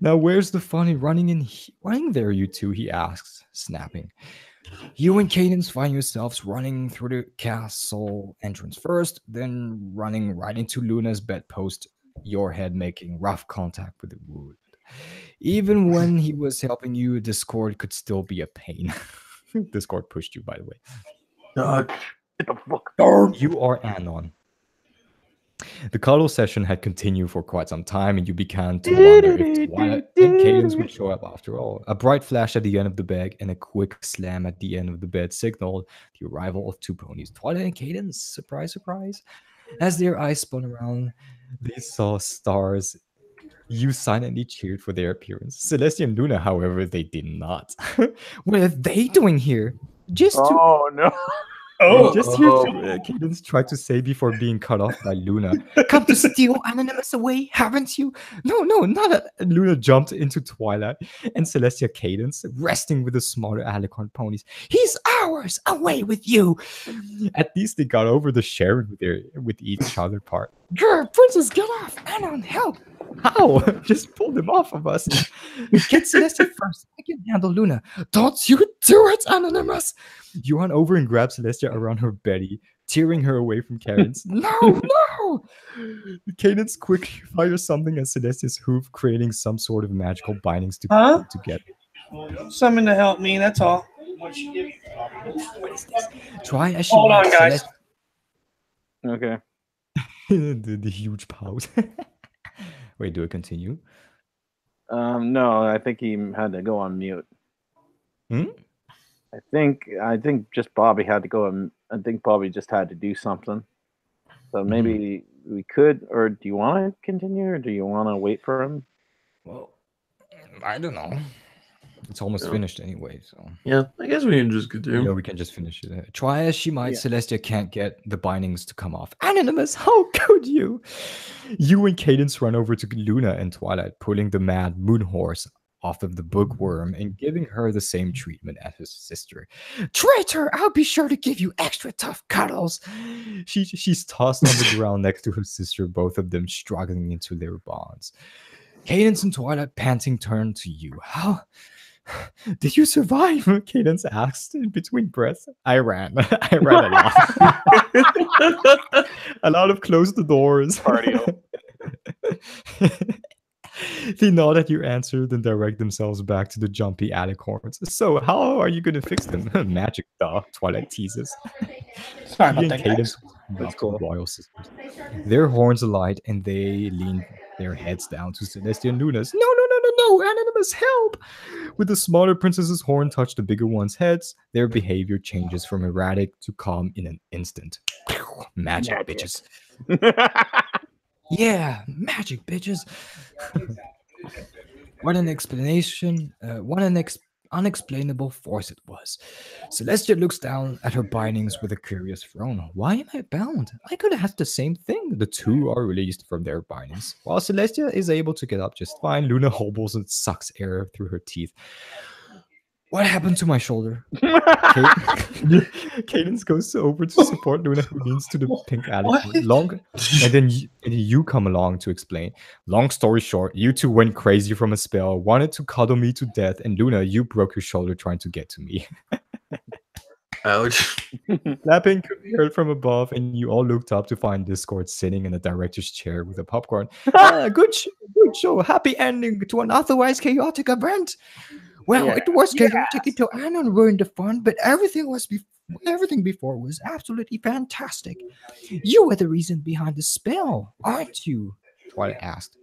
Now, where's the fun in running there, you two? He asks, snapping. You and Cadence find yourselves running through the castle entrance first, then running right into Luna's bedpost, your head making rough contact with the wood. Even when he was helping you, Discord could still be a pain. Discord pushed you, by the way. God. Get the fuck. You are Anon. The cuddle session had continued for quite some time, and you began to wonder if Twilight and Cadence would show up after all. A bright flash at the end of the bag and a quick slam at the end of the bed signaled the arrival of two ponies. Twilight and Cadence, surprise, surprise. As their eyes spun around, they saw stars. You silently cheered for their appearance. Celestia and Luna, however, they did not. What are they doing here? Just to Oh no. Oh, just hear Cadence tried to say before being cut off by Luna. Come to steal Anonymous away, haven't you? No, not that. Luna jumped into Twilight and Celestia Cadence, resting with the smaller Alicorn ponies. He's ours, away with you. At least they got over the sharing with each other part. Grr, Princess, get off! Anon, help! How? Just pull them off of us. Get Celestia first. I can handle Luna. Don't you do it, Anonymous! You run over and grab Celestia around her belly, tearing her away from Cadence. No! Cadence quickly fires something at Celestia's hoof, creating some sort of magical bindings to Huh? together. Something to help me, that's all. Try as she Hold on, might, guys. Okay. the huge pause. Wait, do I continue? No, I think he had to go on mute. Hmm? I think just Bobby had to go and I think Bobby just had to do something. So maybe we could, or do you want to continue, or do you want to wait for him? Well, I don't know. It's almost finished anyway, so Yeah, I guess we can just continue. yeah, we can just finish it. Try as she might, Yeah. Celestia can't get the bindings to come off. Anonymous, how could you? You and Cadence run over to Luna and Twilight, pulling the mad moon horse off of the bookworm and giving her the same treatment as his sister. Traitor! I'll be sure to give you extra tough cuddles. She's tossed on the ground next to her sister, both of them struggling into their bonds. Cadence and Twilight, panting, turn to you. How did you survive? Cadence asked in between breaths. I ran. I ran a lot. Allowed to close the doors. Cardio. They nod at your answer, then direct themselves back to the jumpy alicorns. So, how are you going to fix them? Magic, duh, Twilight teases. Sorry She about and that, guys. Cadence That's cool. royal sisters. Their horns alight, and they lean their heads down to Celestia and Luna's. No, Anonymous, help! With the smaller princess's horn touch the bigger one's heads, their behavior changes from erratic to calm in an instant. Magic, Magic. bitches. Yeah, magic, bitches. What an explanation. What an unexplainable force it was. Celestia looks down at her bindings with a curious frown. Why am I bound? I could have asked the same thing. The two are released from their bindings. While Celestia is able to get up just fine, Luna hobbles and sucks air through her teeth. What happened to my shoulder? Cadence goes over to support Luna, who leans to the pink alley. What? And then you come along to explain. Long story short, you two went crazy from a spell, wanted to cuddle me to death, and Luna, you broke your shoulder trying to get to me. Ouch. Clapping could be heard from above, and you all looked up to find Discord sitting in a director's chair with a popcorn. Good show. Happy ending to an otherwise chaotic event. Well, Yeah. it was chaotic until Anon ruined the fun, but everything before was absolutely fantastic. You were the reason behind the spell, aren't you? Twilight asked.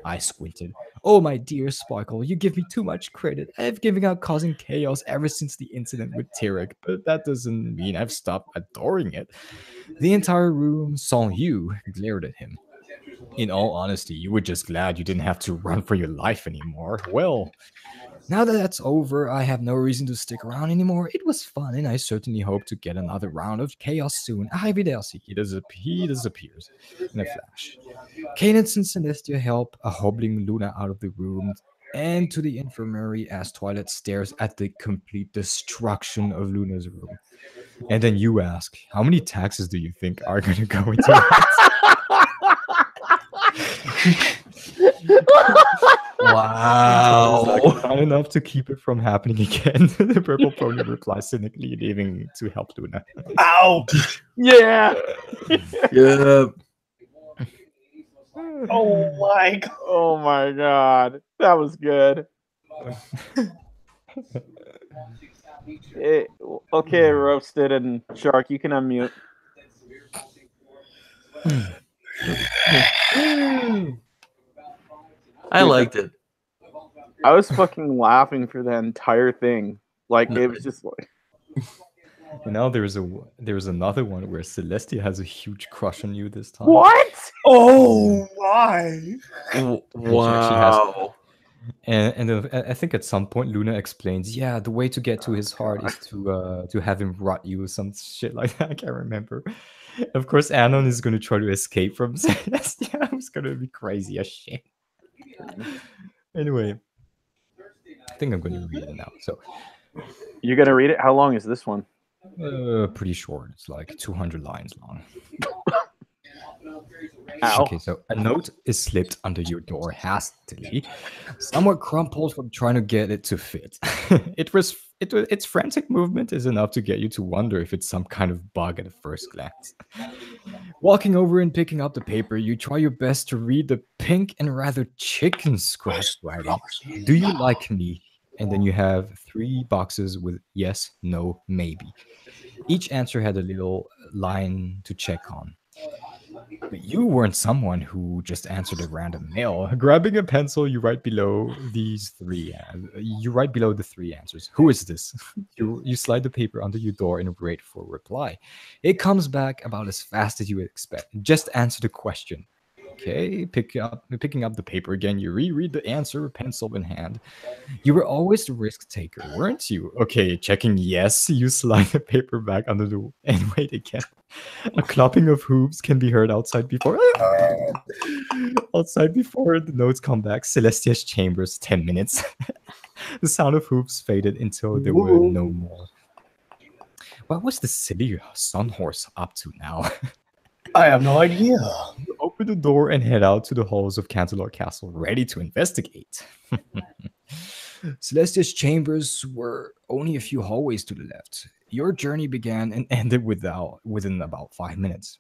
I squinted. Oh, my dear Sparkle, you give me too much credit. I've given up causing chaos ever since the incident with Tyrek, but that doesn't mean I've stopped adoring it. The entire room saw you, glared at him. In all honesty, you were just glad you didn't have to run for your life anymore. Well, now that that's over, I have no reason to stick around anymore. It was fun, and I certainly hope to get another round of chaos soon. Arrivederci. He disappears in a flash. Cadence and Celestia help a hobbling Luna out of the room and to the infirmary as Twilight stares at the complete destruction of Luna's room. And then you ask, how many taxes do you think are going to go into that? Wow. Not enough to keep it from happening again. The purple pony replies cynically, leaving to help Luna. Ow! Yeah. Yeah. Oh my god. Oh my god. That was good. Okay, Roasted and Shark, you can unmute. I liked it. I was fucking laughing for the entire thing. Like it was just like And now there's another one where Celestia has a huge crush on you this time. what? Oh my! Wow. And then I think at some point Luna explains, yeah, the way to get to his heart is to have him rot you or some shit like that. I can't remember. Of course, Anon is going to try to escape from Celestia. It's going to be crazy as shit. Anyway, I think I'm going to read it now. So, You're gonna read it? How long is this one? pretty short. It's like 200 lines long. Ow. Okay, so a note is slipped under your door hastily, somewhat crumpled from trying to get it to fit. Its frantic movement is enough to get you to wonder if it's some kind of bug at a first glance. Walking over and picking up the paper, you try your best to read the pink and rather chicken scratch writing. Do you like me? And then you have 3 boxes with yes, no, maybe. Each answer had a little line to check on. But you weren't someone who just answered a random mail. Grabbing a pencil, you write below these 3. You write below the 3 answers. Who is this? You slide the paper under your door and wait for a reply. It comes back about as fast as you would expect. Just answer the question. Okay, picking up the paper again, you reread the answer, pencil in hand. You were always the risk taker, weren't you? Okay, checking yes, you slide the paper back under the and wait again. A clopping of hooves can be heard outside before the notes come back. Celestia's chambers, 10 minutes. The sound of hooves faded until there were no more. What was the silly sun horse up to now? I have no idea. You open the door and head out to the halls of Cantelor Castle, ready to investigate. Celestia's chambers were only a few hallways to the left. Your journey began and ended within about 5 minutes.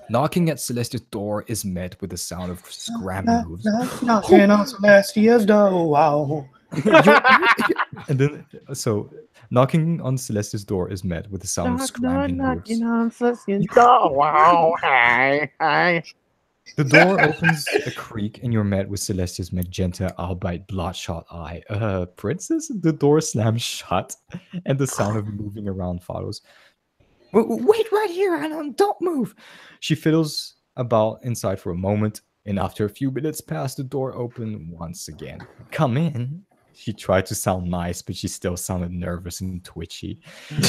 Knocking at Celestia's door is met with the sound of scrambling hooves. Knocking on Celestia's door. Wow. And then, so knocking on Celestia's door is met with the sound of scrambling hooves. on Celestia's door. Wow, hi. The door opens a creak, and you're met with Celestia's magenta, albeit bloodshot eye. Princess? The door slams shut, and the sound of moving around follows. Wait right here, Anna, don't move. She fiddles about inside for a moment, and after a few minutes pass, the door open once again. Come in. She tried to sound nice, but she still sounded nervous and twitchy.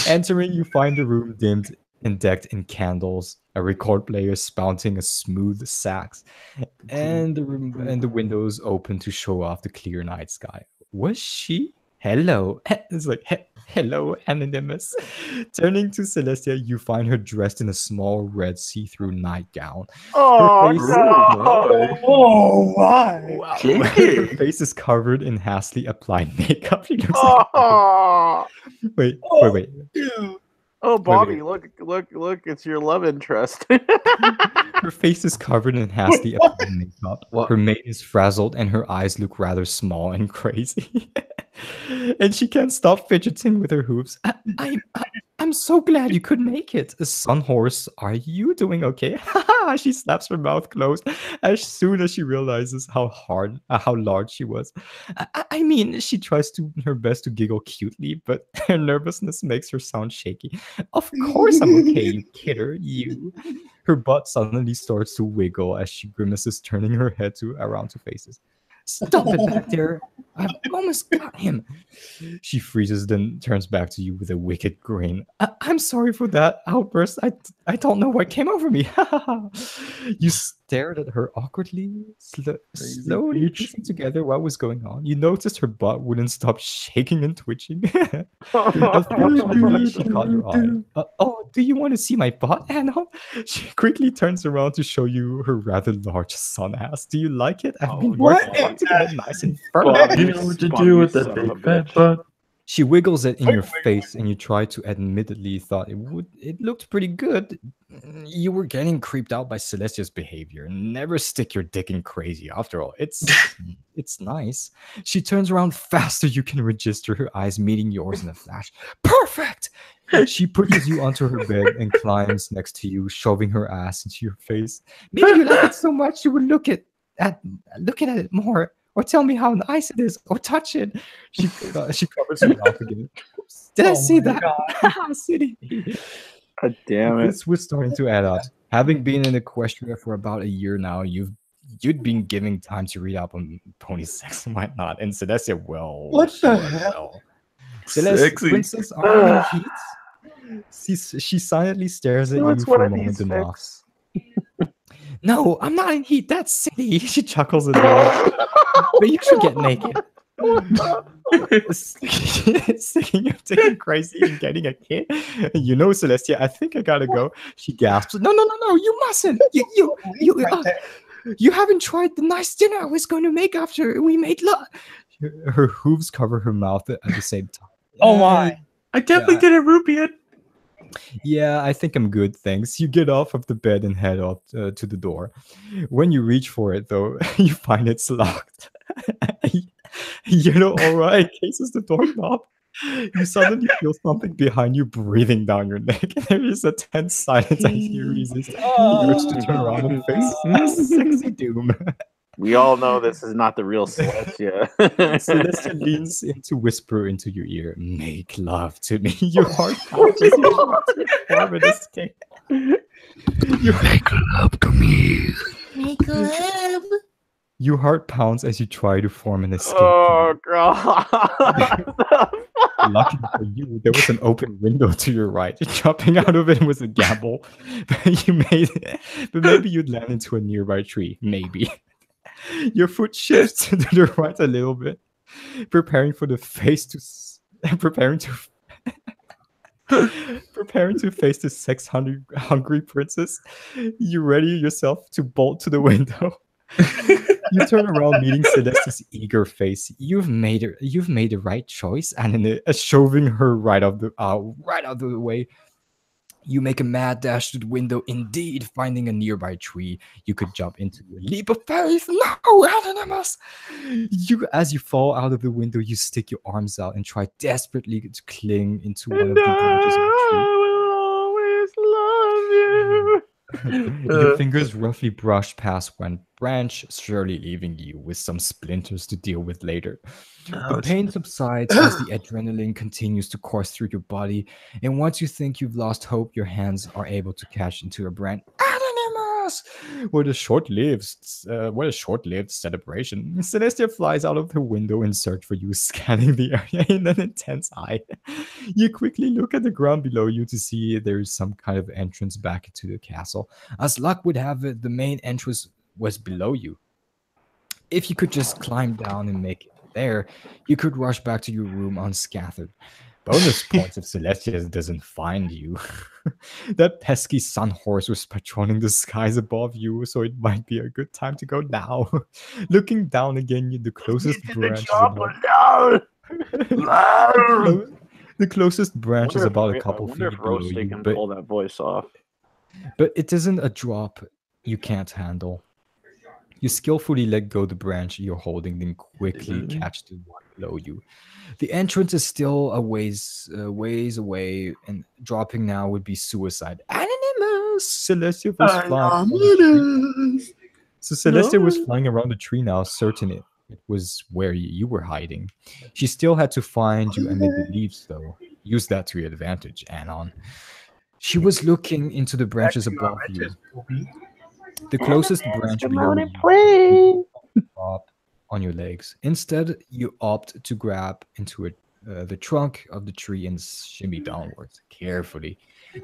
Entering, you find the room dimmed and decked in candles, a record player spouting a smooth sax, and the windows open to show off the clear night sky. Was she? Hello. It's like, hello, Anonymous. Turning to Celestia, you find her dressed in a small red see-through nightgown. Oh, Her face- no. Oh my! Wow. Okay. Her face is covered in hastily applied makeup. She looks like... Oh, Wait. Dude. oh, Bobby, look, it's your love interest. Her face is covered in hastily applied makeup. What? Her mane is frazzled and her eyes look rather small and crazy. And she can't stop fidgeting with her hooves. I'm so glad you could make it. Sun Horse, are you doing okay? She slaps her mouth closed as soon as she realizes how large she was. I mean, she tries her best to giggle cutely, but her nervousness makes her sound shaky. Of course I'm okay, you kidder, you. Her butt suddenly starts to wiggle as she grimaces, turning her head around to faces. Stop it back there. I've almost got him. She freezes, then turns back to you with a wicked grin. I'm sorry for that outburst. I don't know what came over me. You stared at her awkwardly, slowly piecing together what was going on. You noticed her butt wouldn't stop shaking and twitching. Unfortunately, she caught your eye. Oh, do you want to see my butt, Anna? She quickly turns around to show you her rather large sun ass. Do you like it? I've been what working hard to get it nice and firm. Bobby, You know what to do with that big fat butt. She wiggles it in your face, and you try to admittedly thought it looked pretty good. You were getting creeped out by Celestia's behavior. Never stick your dick in crazy. After all, it's nice. She turns around faster you can register, her eyes meeting yours in a flash. Perfect! She pushes you onto her bed and climbs next to you, shoving her ass into your face. Maybe you like it so much you would look at it more. Or tell me how nice it is, or touch it. She covers her mouth again. Oops, did I see that? City. God damn it. This was starting to add up. Having been in Equestria for about a year now, you'd been giving time to read up on pony sex and whatnot. And Celestia, well, What the sure, hell? Celestia, Sexy. Princess Armor Heat. She silently stares at No, you it's for one a of moment these and fics. laughs. No, I'm not in heat. That's silly. She chuckles at you. But you should get naked. Sticking your dick in crazy and getting a kid. You know, Celestia, I think I gotta go. She gasps. No, you mustn't. You haven't tried the nice dinner I was going to make after we made love. Her hooves cover her mouth at the same time. Oh my. I definitely didn't rupee it. Yeah, I think I'm good, thanks. You get off of the bed and head off to the door. When you reach for it, though, you find it's locked. You know, Aura encases the doorknob. You suddenly feel something behind you breathing down your neck. There is a tense silence as you resist the urge to turn around and face a sexy doom. We all know this is not the real Celestia. Celestia leans in to whisper into your ear, "Make love to me." Your heart pounds as you try to perform an escape. You make love to me. Make love. Your heart pounds as you try to form an escape. Oh god. Lucky for you, there was an open window to your right. Jumping out of it was a gamble, but you made it. But maybe you'd land into a nearby tree. Maybe. Your foot shifts to the right a little bit, preparing to face the sex-hungry princess. You ready yourself to bolt to the window. You turn around, meeting Celeste's eager face. You've made the right choice, and in shoving her right out of the way, you make a mad dash to the window. Indeed, finding a nearby tree, you could jump into a leap of faith. No, Anonymous! As you fall out of the window, you stick your arms out and try desperately to cling into one of the branches of the tree. I will always love you. Your fingers roughly brush past one branch, surely leaving you with some splinters to deal with later. The pain subsides as the adrenaline continues to course through your body, and once you think you've lost hope, your hands are able to catch into a branch. Anonymous! What a short-lived celebration. Celestia flies out of her window in search for you, scanning the area in an intense eye. You quickly look at the ground below you to see there is some kind of entrance back into the castle. As luck would have it, the main entrance was below you. If you could just climb down and make it there, you could rush back to your room unscathed. Bonus points if Celestia doesn't find you. That pesky sun horse was patrolling the skies above you, so it might be a good time to go now. Looking down again, the closest branch is about... The closest branch is about a couple feet below you, can pull that voice off. but it isn't a drop you can't handle. You skillfully let go the branch you're holding, then quickly catch the one below you. The entrance is still a ways away, and dropping now would be suicide. Anonymous! Celestia was flying. So Celestia was flying around the tree now, certain it was where you were hiding. She still had to find you amid the leaves, though. Use that to your advantage, Anon. She was looking into the branches above you. The closest branch below you drop on your legs. Instead, you opt to grab into the trunk of the tree and shimmy downwards carefully.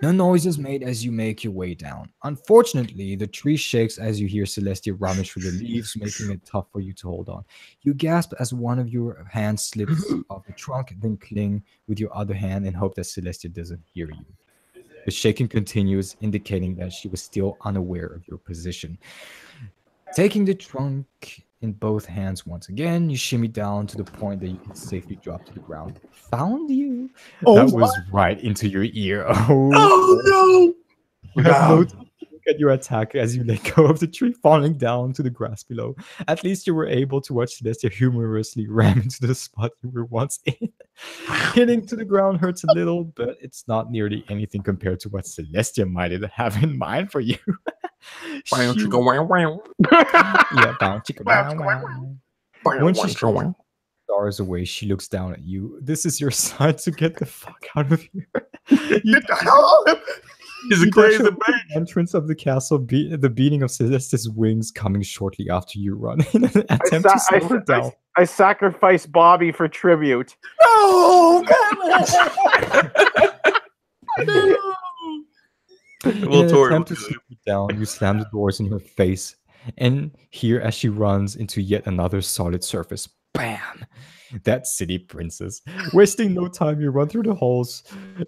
No noise is made as you make your way down. Unfortunately, the tree shakes as you hear Celestia rummage through the leaves, making it tough for you to hold on. You gasp as one of your hands slips off the trunk, then cling with your other hand and hope that Celestia doesn't hear you. The shaking continues, indicating that she was still unaware of your position. Taking the trunk in both hands once again. You shimmy down to the point that you can safely drop to the ground. Found you. Oh, That was right into your ear. Oh, Oh you have no time to look at your attack as you let go of the tree, falling down to the grass below. At least you were able to watch Celestia humorously ram into the spot you were once in. Hitting to the ground hurts a little, but it's not nearly anything compared to what Celestia might have in mind for you. Wow, She- chicka, wow, wow. yeah, bow, chicka, Wow, wow, wow. Wow, When wow, she wow. stars away, she looks down at you. This is your sign to get the fuck out of here. You Get the hell out of He's you a dash crazy over man. to the entrance of the castle, the beating of Celeste's wings coming shortly after you run in an attempt to slow her down. I sacrificed Bobby for tribute. No, come In Well, an Tori, attempt to slow her down, you slam the doors in her face and hear as she runs into yet another solid surface. Bam! That city princess. Wasting no time, you run through the halls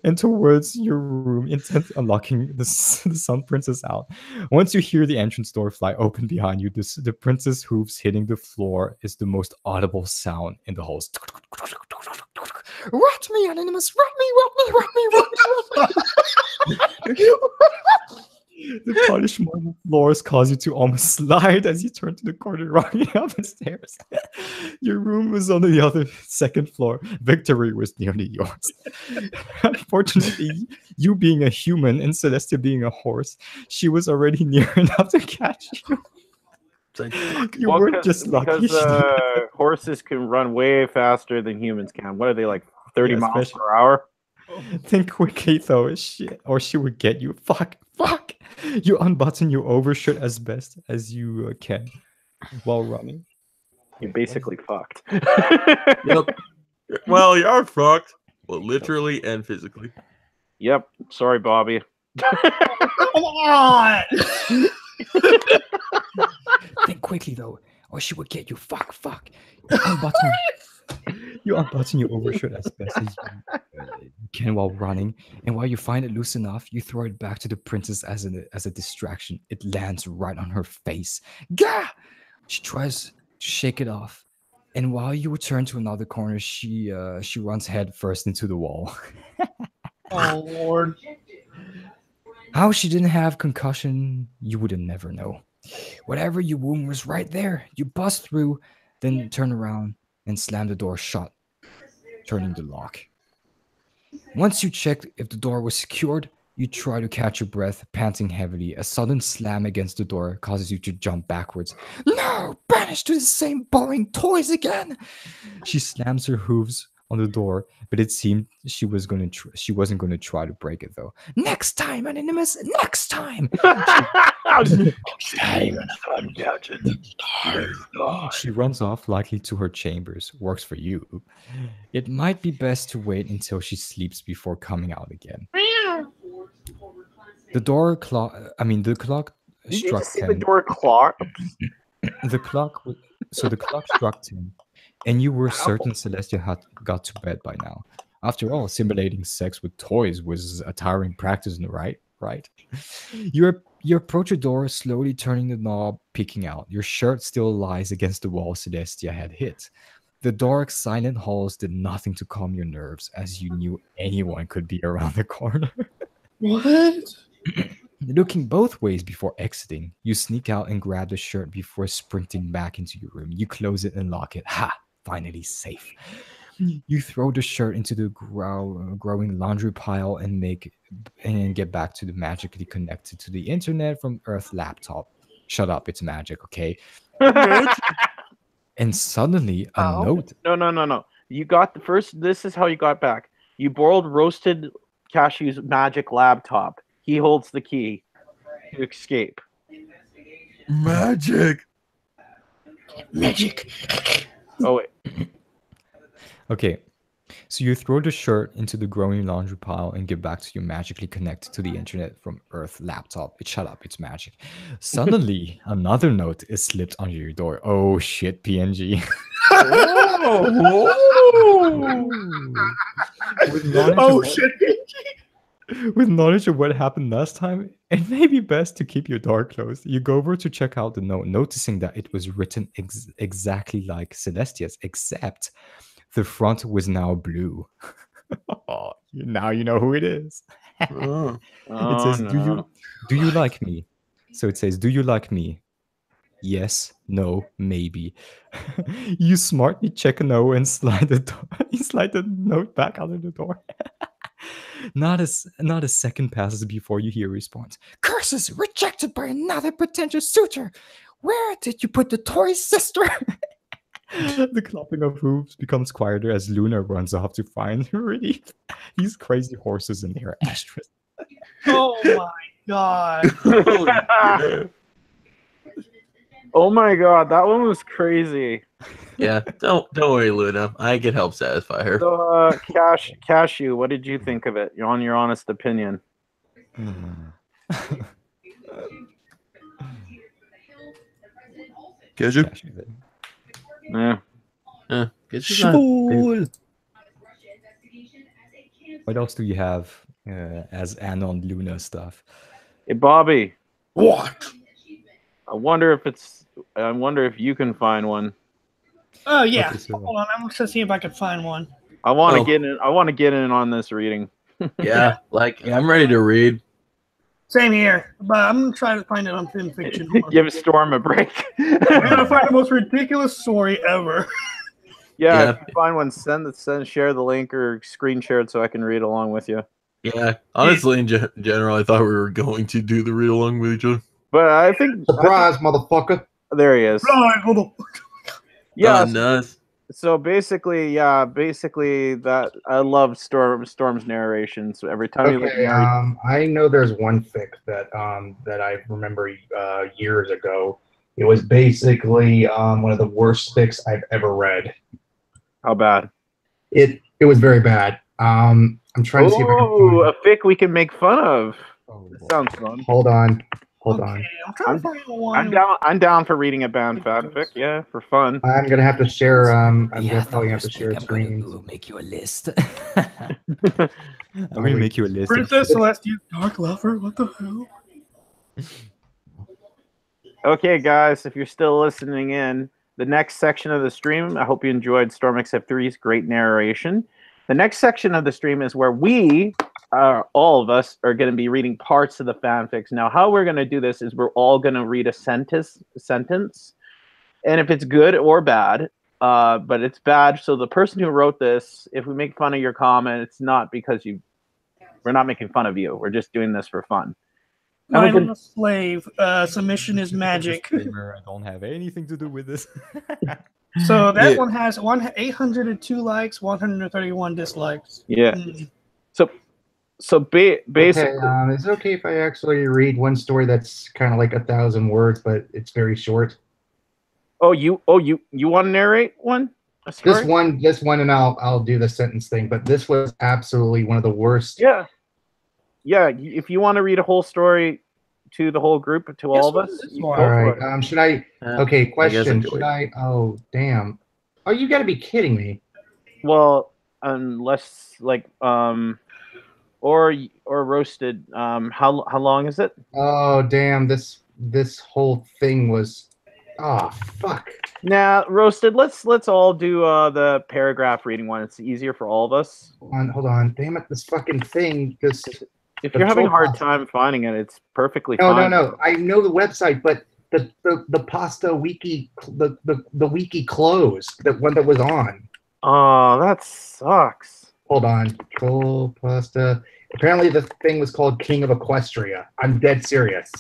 and towards your room, intent unlocking the sun princess out. Once you hear the entrance door fly open behind you, the princess hooves hitting the floor is the most audible sound in the halls. Rat me, Anonymous! Rat me! The polished marble floors cause you to almost slide as you turn to the corner, running up the stairs. Your room was on the other second floor. Victory was nearly yours. Unfortunately, you being a human and Celestia being a horse, she was already near enough to catch you. It's like, You Well, weren't just lucky. because horses can run way faster than humans can. What are they, like 30 Yeah, miles especially- per hour? Think quickly though, or she would get you. Fuck. You unbutton your overshirt as best as you can while running. You're basically fucked. yep. Well, you're fucked. Well, literally and physically. Yep. Sorry, Bobby. Come on. Think quickly though, or she would get you. Fuck. You unbutton your overshirt as best as you can while running, and while you find it loose enough, you throw it back to the princess as a distraction. It lands right on her face. Gah! She tries to shake it off, and while you return to another corner, she runs head first into the wall. Oh Lord. How she didn't have concussion, you would never know. Whatever you wound was right there. You bust through, then turn around and slam the door shut, turning the lock. Once you checked if the door was secured, you try to catch your breath, panting heavily. A sudden slam against the door causes you to jump backwards. No! Banished to the same boring toys again! She slams her hooves on the door, but it seemed she wasn't going to try to break it though. Next time, Anonymous! Next time! She runs off, likely to her chambers. Works for you. It might be best to wait until she sleeps before coming out again. The clock Did you struck just say 10. the door clock? The clock struck 10, and you were certain Celestia had got to bed by now. After all, simulating sex with toys was a tiring practice, right? You approach a door, slowly turning the knob, peeking out. Your shirt still lies against the wall Celestia had hit. The dark, silent halls did nothing to calm your nerves, as you knew anyone could be around the corner. What? Looking both ways before exiting, you sneak out and grab the shirt before sprinting back into your room. You close it and lock it. Ha! Finally safe. You throw the shirt into the growing laundry pile and get back to the magically connected to the internet from Earth laptop. Shut up, it's magic, okay? And suddenly a note. No. You got the first. This is how you got back. You borrowed Roasted Cashew's magic laptop. He holds the key to escape. Magic. Oh wait. Okay, so you throw the shirt into the growing laundry pile and get back to your magically connected to the internet from Earth laptop. Shut up, it's magic. Suddenly, another note is slipped under your door. Oh shit, PNG. Oh shit. With knowledge of what happened last time, it may be best to keep your door closed. You go over to check out the note, noticing that it was written exactly like Celestia's, except the front was now blue. Oh, now you know who it is. Oh. It says, no. do you like me? So it says, do you like me? Yes, no, maybe. You smartly check a no and slide the you slide the note back out of the door. Not a second passes before you hear a response. Curses! Rejected by another potential suitor. Where did you put the toy, sister? The clopping of hooves becomes quieter as Luna runs off to find relief. These crazy horses and their ashtrays. Oh my god. Oh my god, that one was crazy. Yeah, don't worry, Luna. I can help satisfy her. So, Cashew, what did you think of it? On your honest opinion. Cashew? Yeah. Cashew not- Shmuel! What else do you have as Anon Luna stuff? Hey, Bobby, What? I wonder if you can find one. Oh yeah. Okay, so- Hold on, I'm gonna see if I can find one. I want to Oh. get in. I want to get in on this reading. Yeah, like I'm ready to read. Same here, but I'm gonna try to find it on Fin Fiction. Hold on. Give Storm a break. I'm gonna find the most ridiculous story ever. Yeah, Yeah. if you find one, share the link or screen share it so I can read along with you. Yeah, honestly, in general, I thought we were going to do the read along with each other. But I think Surprise, motherfucker. there he is. Right, hold on. Yeah. Oh, nice. So basically, that I love Storm's narration. So every time you Okay, I know there's one fic that that I remember years ago. It was basically one of the worst fics I've ever read. how bad? It was very bad. I'm trying to see if I can Ooh, find a fic we can make fun of. Oh, That sounds fun. Hold on. Okay, I'm trying to find the one. I'm down for reading a band fanfic. Yeah, for fun. I'm gonna have to share. I'm Yeah, gonna I probably thought have to first share thing I'm gonna screens. do, make you a list. I'm gonna wait. make you a list. Princess Celestia, Dark Lover. What the hell? Okay, guys, if you're still listening in, the next section of the stream, I hope you enjoyed Storm XF3's great narration. The next section of the stream is where we, all of us, are going to be reading parts of the fanfics. Now, how we're going to do this is we're all going to read a sentence, and if it's good or bad, but it's bad, so the person who wrote this, if we make fun of your comment, it's not because we're not making fun of you. We're just doing this for fun. And we I'm can- a slave. Submission is magic. Disclaimer, I don't have anything to do with this. So that Yeah. one has 802 likes, 131 dislikes. Yeah. Mm. So basically, Okay, is it okay if I actually read one story that's kind of like 1,000 words, but it's very short? you want to narrate one? A story? This one, and I'll do the sentence thing. But this was absolutely one of the worst. Yeah. If you want to read a whole story to the whole group, to all of us, this you one. go All for right. it. Should I? Okay. I guess Question. enjoy Should it. I? Oh, damn. Oh, you got to be kidding me. Well, unless like or roasted. How long is it? Oh, damn. This whole thing was. Oh, fuck. Now, roasted. Let's all do the paragraph reading one. It's easier for all of us. Hold on. Damn it. This fucking thing. This. If The you're having a troll hard pasta. time finding it, it's perfectly No, fine. no. I know the website, but the pasta wiki, the wiki closed. The one that was on. Oh, that sucks. Hold on. Troll pasta. Apparently, the thing was called King of Equestria. I'm dead serious.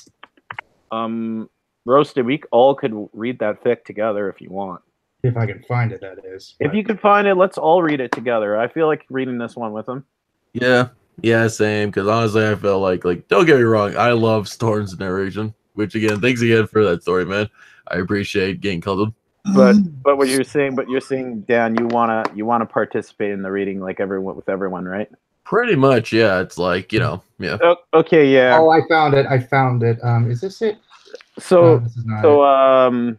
Roasted. We all could read that fic together if you want. If I can find it, that is. If you can find it, let's all read it together. I feel like reading this one with them. Yeah, same. Because honestly, I felt like don't get me wrong, I love Storm's narration. Which again, thanks again for that story, man. I appreciate getting cuddled. But what you're saying, Dan, you wanna participate in the reading like everyone with everyone, right? Pretty much, yeah. It's like yeah. Oh, okay, yeah. Oh, I found it. Is this it? So this is not it.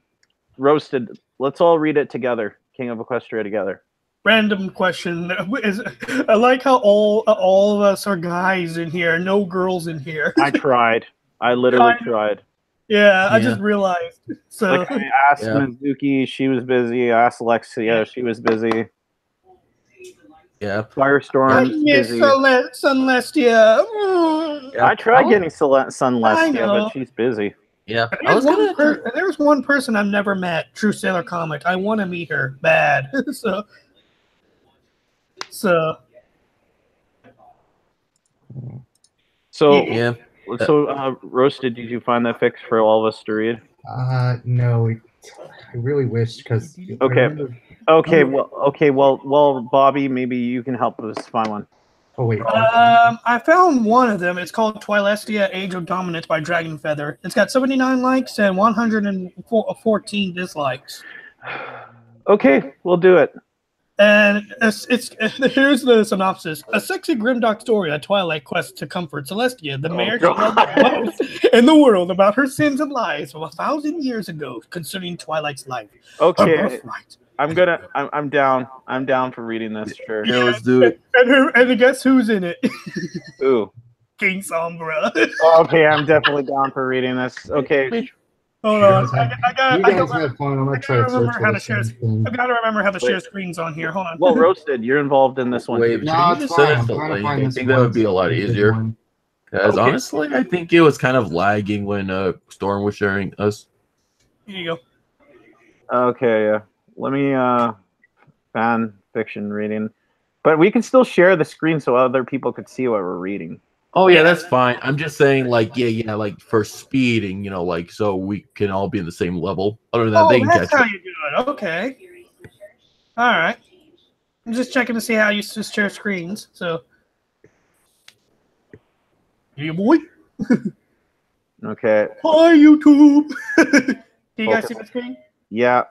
roasted. Let's all read it together. King of Equestria together. Random question. I like how all of us are guys in here, no girls in here. I tried. I literally tried. Yeah, I Yeah. just realized. So Like I asked Yeah. Mizuki, she was busy. I asked Alexia, she was busy. Yeah. Firestorm's Yes, busy. Sunlestia. Yeah. I tried getting I Sunlestia, know. but she's busy. Yeah. I was gonna. There's one person I've never met, True Sailor Comic. I want to meet her bad. so So, Yeah. Roasted, did you find that fix for all of us to read? No, I really wish because Okay. Okay, well, Bobby, maybe you can help us find one. Oh wait. I found one of them. It's called Twilestia Age of Dominance by Dragon Feather. It's got 79 likes and 114 dislikes. Okay, we'll do it. And here's the synopsis: a sexy grimdark story, a Twilight quest to comfort Celestia, the mare she loved the most in the world, about her sins and lies from 1,000 years ago concerning Twilight's life. Okay, I'm down. I'm down for reading this. Sure. Yeah, let's do it. And guess who's in it? Ooh. King Sombra. Okay, I'm definitely down for reading this. Okay. Hold You on. guys have fun. I'm gonna try to search for the same thing. I've got to remember how to share screens on here. Hold on. Well, Roasted, you're involved in this one. Wait, too. No, can you it's just fine. send I'm us the trying to link? find I this think that would be a lot one. easier. Because Okay. honestly, I think it was kind of lagging when Storm was sharing us. Here you go. Okay, yeah. Let me fan fiction reading. But we can still share the screen so other people could see what we're reading. Oh yeah, that's fine. I'm just saying, like, yeah, like for speeding, like so we can all be in the same level. Other than that, they can That's catch how up. you do it. Okay. All right. I'm just checking to see how you just share screens. So, yeah, boy. Okay. Hi, YouTube. Can you guys see my screen? Yeah.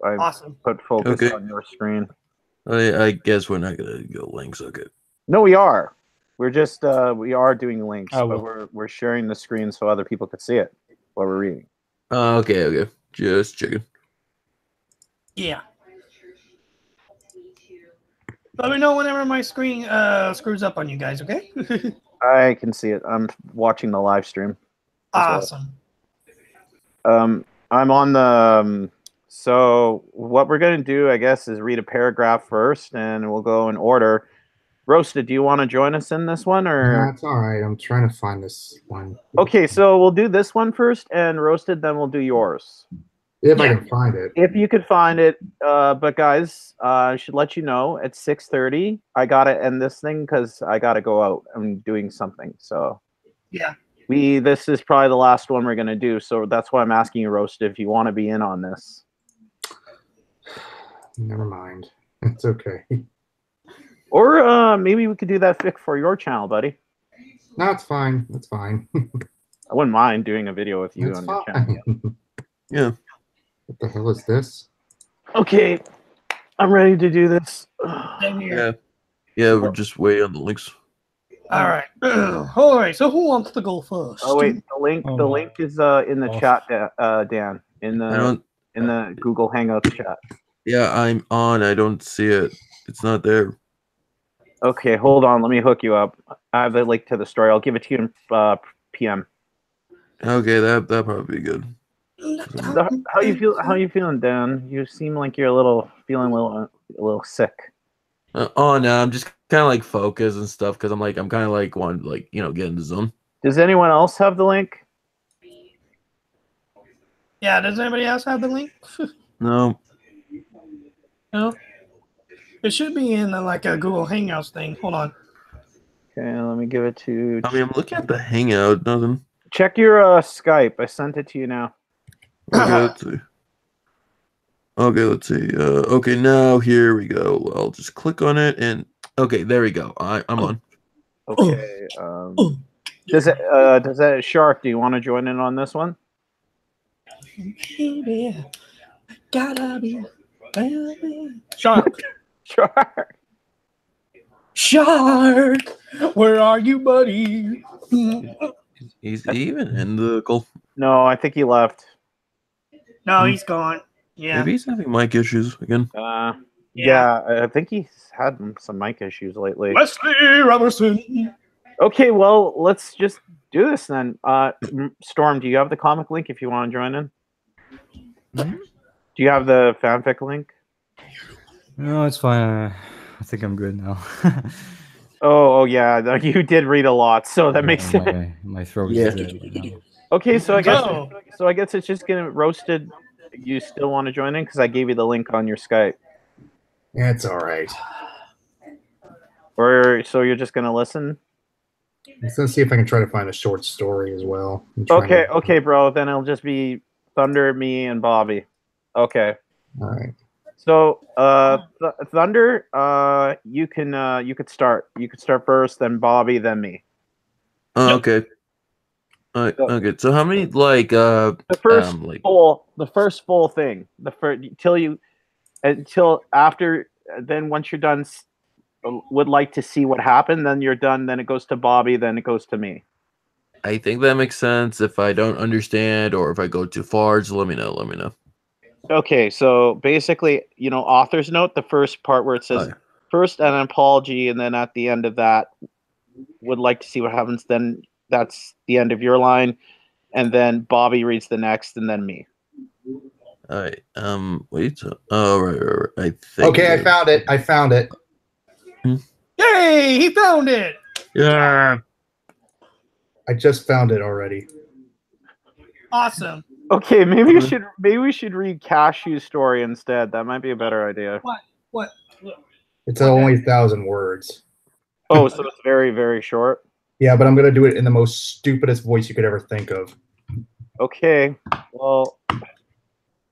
I Awesome. put focus Okay. on your screen. I guess we're not gonna go links. Okay. No, we are. We're just we are doing links, Oh, but we're sharing the screen so other people could see it while we're reading. Okay. Just checking. Yeah. Let me know whenever my screen screws up on you guys, okay? I can see it. I'm watching the live stream. Awesome. I'm on the so what we're going to do, I guess, is read a paragraph first and we'll go in order. Roasted, do you want to join us in this one or? That's all right. I'm trying to find this one. Okay, so we'll do this one first and Roasted, then we'll do yours. If I can find it. If you could find it, but guys, I should let you know at 6:30 I gotta end this thing because I gotta go out. I'm doing something. So yeah, this is probably the last one we're gonna do. So that's why I'm asking you, Roasted, if you want to be in on this. Never mind. It's okay. Or maybe we could do that fic for your channel, buddy. No, it's fine. It's fine. I wouldn't mind doing a video with you It's on your channel. fine. Yeah. What the hell is this? Okay, I'm ready to do this. same here. Yeah. We're just waiting on the links. All right. All right. So who wants to go first? Oh wait, the link is in the chat, Dan, in the Google Hangouts chat. Yeah, I'm on. I don't see it. It's not there. Okay, hold on. Let me hook you up. I have the link to the story. I'll give it to you in PM. Okay, that probably be good. How you feel? How you feeling, Dan? You seem like you're feeling a little sick. Oh no, I'm just kind of like focused and stuff because I'm kind of like wanting to get in the zone. Does anyone else have the link? Yeah. Does anybody else have the link? No. No. It should be in like a Google Hangouts thing. Hold on. Okay, let me give it to. I mean, I'm looking at the Hangout. Nothing. Check your Skype. I sent it to you now. Okay, let's see. Okay, now here we go. I'll just click on it and okay, there we go. I'm on. Okay. Does that Shark? Do you want to join in on this one? Baby, gotta be. Shark. Shark. Shark. Where are you, buddy? He's even in the call. No, I think he left. No, he's gone. Yeah. Maybe he's having mic issues again. Yeah, I think he's had some mic issues lately. Wesley Robertson. Okay, well, let's just do this then. Storm, do you have the comic link if you want to join in? Mhm. Do you have the fanfic link? No, it's fine. I think I'm good now. Oh yeah, you did read a lot, so that makes sense. My throat Yeah. is dead now. Okay, so I guess Oh. it's just gonna roasted. You still want to join in because I gave you the link on your Skype, Yeah, it's all right. or so you're just gonna listen. Let's see if I can try to find a short story as well. I'm trying Okay, to- okay, bro. Then it'll just be Thunder, me, and Bobby. Okay. All right. So, Thunder, you could start. You could start first, then Bobby, then me. Okay. Okay. So how many like The first like the first full thing. The first until after. Then once you're done, would like to see what happened. Then you're done. Then it goes to Bobby. Then it goes to me. I think that makes sense. If I don't understand or if I go too far, just let me know. Let me know. Okay, so basically, author's note, the first part where it says Oh, first an apology, and then at the end of that, would like to see what happens. Then that's the end of your line, and then Bobby reads the next, and then me. All right. Wait. Oh, right. I think. Okay, I found it. I found it. Yay! He found it. Yeah. I just found it already. Awesome. Okay, maybe we should read Cashew's story instead. That might be a better idea. What? It's only 1,000 words. Oh, so it's very, very short. Yeah, but I'm gonna do it in the most stupidest voice you could ever think of. Okay, well,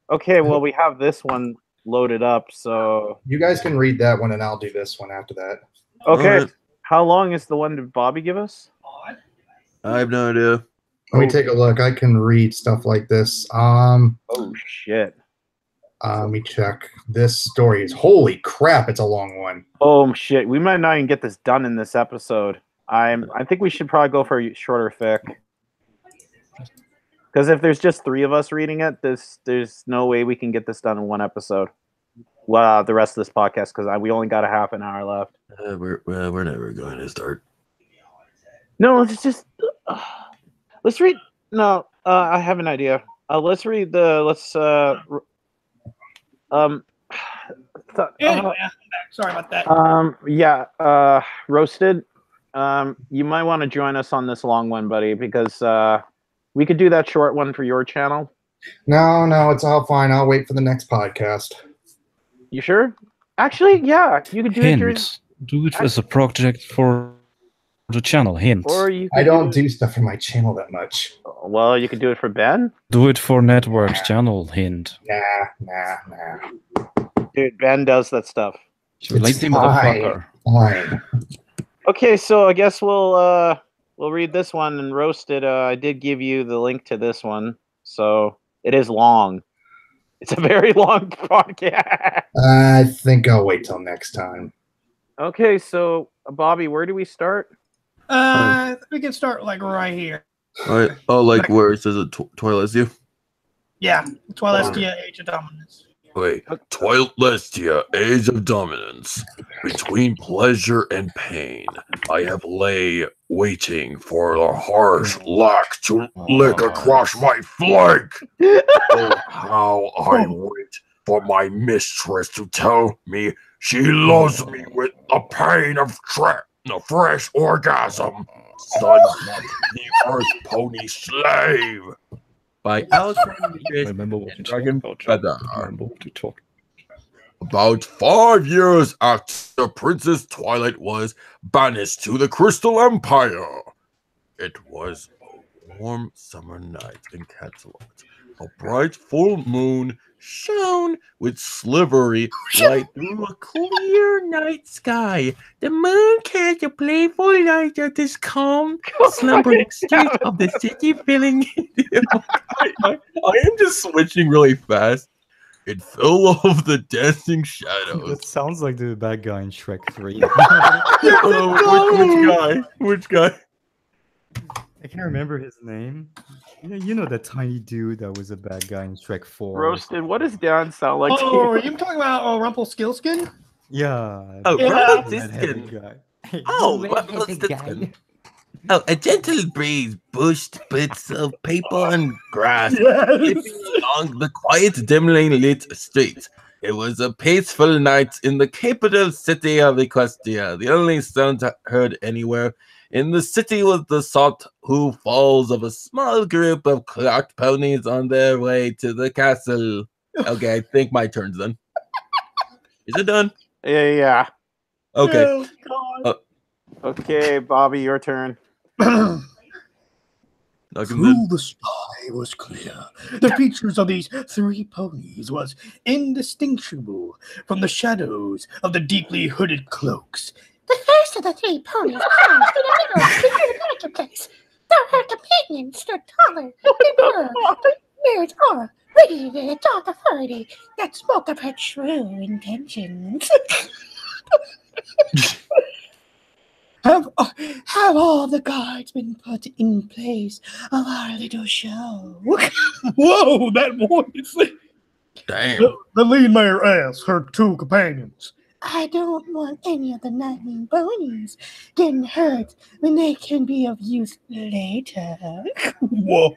we have this one loaded up. So You guys can read that one, and I'll do this one after that. okay, Alright. how long is the one did Bobby give us? I have no idea. Let me take a look. I can read stuff like this. Oh shit. Let me check. This story is holy crap. It's a long one. Oh shit, we might not even get this done in this episode. I think we should probably go for a shorter fic. Because if there's just 3 of us reading it, there's no way we can get this done in one episode. Well, the rest of this podcast, because we only got a half an hour left. We're never going to start. No, let's just let's read. No, I have an idea. Let's read the. Anyway, sorry about that. Roasted. You might want to join us on this long one, buddy, because we could do that short one for your channel. No, it's all fine. I'll wait for the next podcast. You sure? Actually, yeah, you could do it. Hint. Do it as a project for the channel. Hint. Or you could I don't do stuff for my channel that much. Well, you could do it for Ben. Do it for Network's channel. Hint. Nah. Dude, Ben does that stuff. Lazy fine. motherfucker. Fine. Okay, so I guess we'll read this one and roast it. I did give you the link to this one, so it is long. It's a very long podcast. I think I'll wait till next time. Okay, so Bobby, where do we start? We can start like right here. All right. Oh, like where it says a Twilistia? Yeah, Twilistia, Age of Dominance. Wait. Twilistia, Age of Dominance. Between pleasure and pain, I have lay waiting for the harsh lock to lick across my flank. Oh, how I wait for my mistress to tell me she loves me with the pain of a fresh orgasm. Son of the Earth Pony Slave. By Alexander Remember what you Dragon talked Feather. about. Remember what you talked. About 5 years after Princess Twilight was banished to the Crystal Empire, it was a warm summer night in Catalot. A bright full moon shone with slivery light through a clear night sky. The moon cast a playful light at this calm, slumbering street of the city, filling I am just switching really fast. It fell off the dancing shadows. That sounds like the bad guy in Shrek 3. Which guy? Which guy? I can't remember his name. Yeah, you know that tiny dude that was a bad guy in Shrek 4. Roasted, what does Dan sound like to Oh, are you? you talking about Rumpelstiltskin? Yeah. Oh, the Yeah. red-headed Rumpelstiltskin. guy. Oh, Rumpelstiltskin. Oh, a gentle breeze pushed bits of paper and grass skipping Yes. along the quiet, dimly lit streets. It was a peaceful night in the capital city of Equestria. The only sound heard anywhere in the city was the sawtooth falls of a small group of clocked ponies on their way to the castle. Okay, I think my turn's done. Is it done? Yeah. Okay. Oh, God. Okay, Bobby, your turn. Through the sky was clear. The features of these three ponies was indistinguishable from the shadows of the deeply hooded cloaks. The first of the three ponies paused in the middle of the marketplace, though her companion stood taller than her, mirrored aura, radiated a dark authority that spoke of her true intentions. Have all the guards been put in place of our little show? Whoa, that voice! Damn. The lead mare asked her two companions. I don't want any of the 19 ponies getting hurt when they can be of use later. Whoa.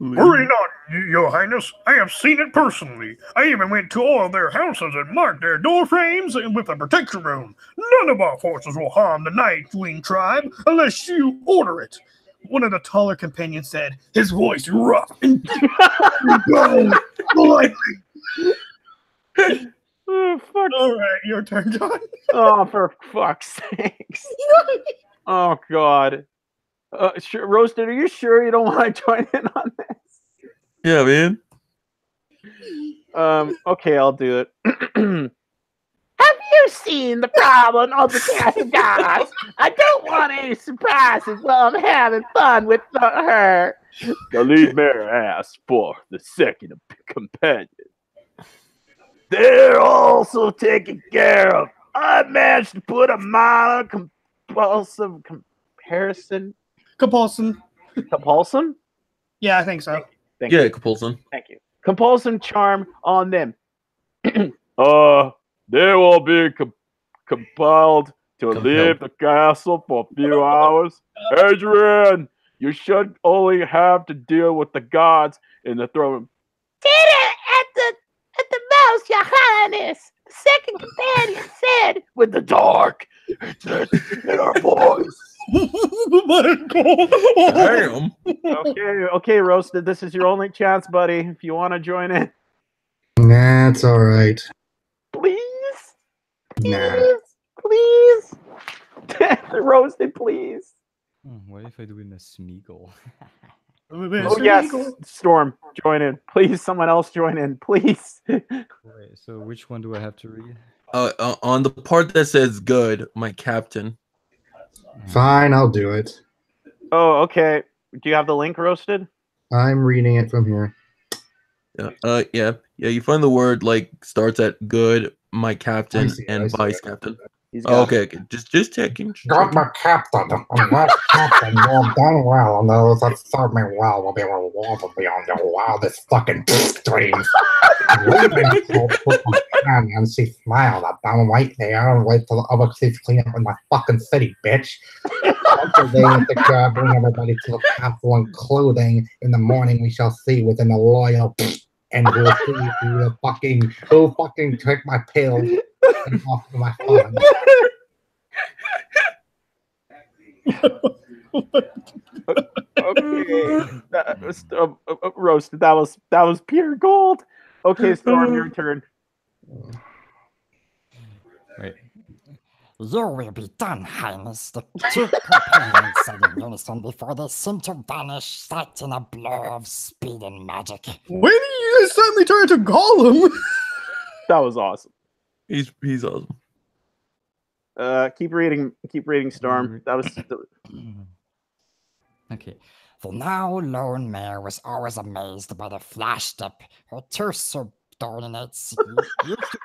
Hurry not, your highness. I have seen it personally. I even went to all their houses and marked their door frames with a protection room. None of our forces will harm the Nightwing tribe unless you order it. One of the taller companions said, his voice rough and politely. Oh, fuck. All right, your turn, John. Oh, for fuck's sakes. Oh, God. Roasted, are you sure you don't want to join in on this? Yeah, man. Okay, I'll do it. Have you seen the problem of the cast of gods? I don't want any surprises while I'm having fun with her. The lead mare asked for the second companion. They're also taken care of. I managed to put a minor compulsive comparison. Compulsion. Compulsion? Yeah, I think so. Thank you. Compulsion. Thank you. Compulsion charm on them. They will be compelled to leave the castle for a few hours. Adrian, you should only have to deal with the gods in the throne. Dinner at the mouse, your highness. The second companion said, With the dark in our voice. Damn. Okay, Roasted. This is your only chance, buddy. If you want to join in, That's all right. please, Nah. please. Roasted, please. What if I do it in a Smeagol? Oh yes, Storm, join in, please. Someone else join in, please. Wait, so which one do I have to read? On the part that says good, my captain. Fine, I'll do it. Oh, okay. Do you have the link, Roasted? I'm reading it from here. Yeah. You find the word like starts at good, my captain, and vice captain. Okay. Just checking. Got my captain. I'm not captain. You're done well. And those that serve me well will be rewarded beyond your wildest fucking dreams. Leaving told put my hand and she smiled. I found right there and wait till the other chiefs clean up in my fucking city, bitch. After they hit the job, bring everybody to the castle and clothing. In the morning we shall see within the loyal and we'll see who fucking take my pill and off to my father. Okay, Roasted. That was pure gold. Okay, Storm, your turn. Right. You will be done, Highness. The two companions said in unison before they seemed to vanish, sight in a blur of speed and magic. When did you guys suddenly turn into Gollum? That was awesome. He's awesome. Keep reading, Storm. That was. Okay. The now lone mare was always amazed by the flash dip her two subordinates used to.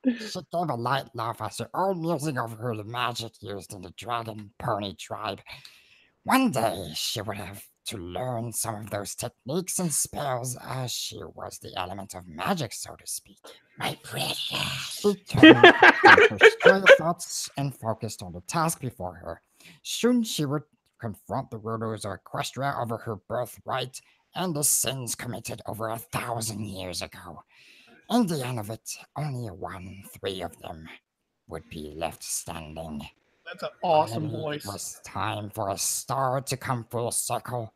She gave a light laugh as her own musing over her the magic used in the dragon pony tribe. One day she would have to learn some of those techniques and spells as she was the element of magic, so to speak. My precious. She turned from her stray thoughts and focused on the task before her. Soon she would confront the rulers of Equestria over her birthright and the sins committed over 1,000 years ago. In the end of it, only 3 of them would be left standing. That's an awesome Finally, voice. It was time for a star to come full circle.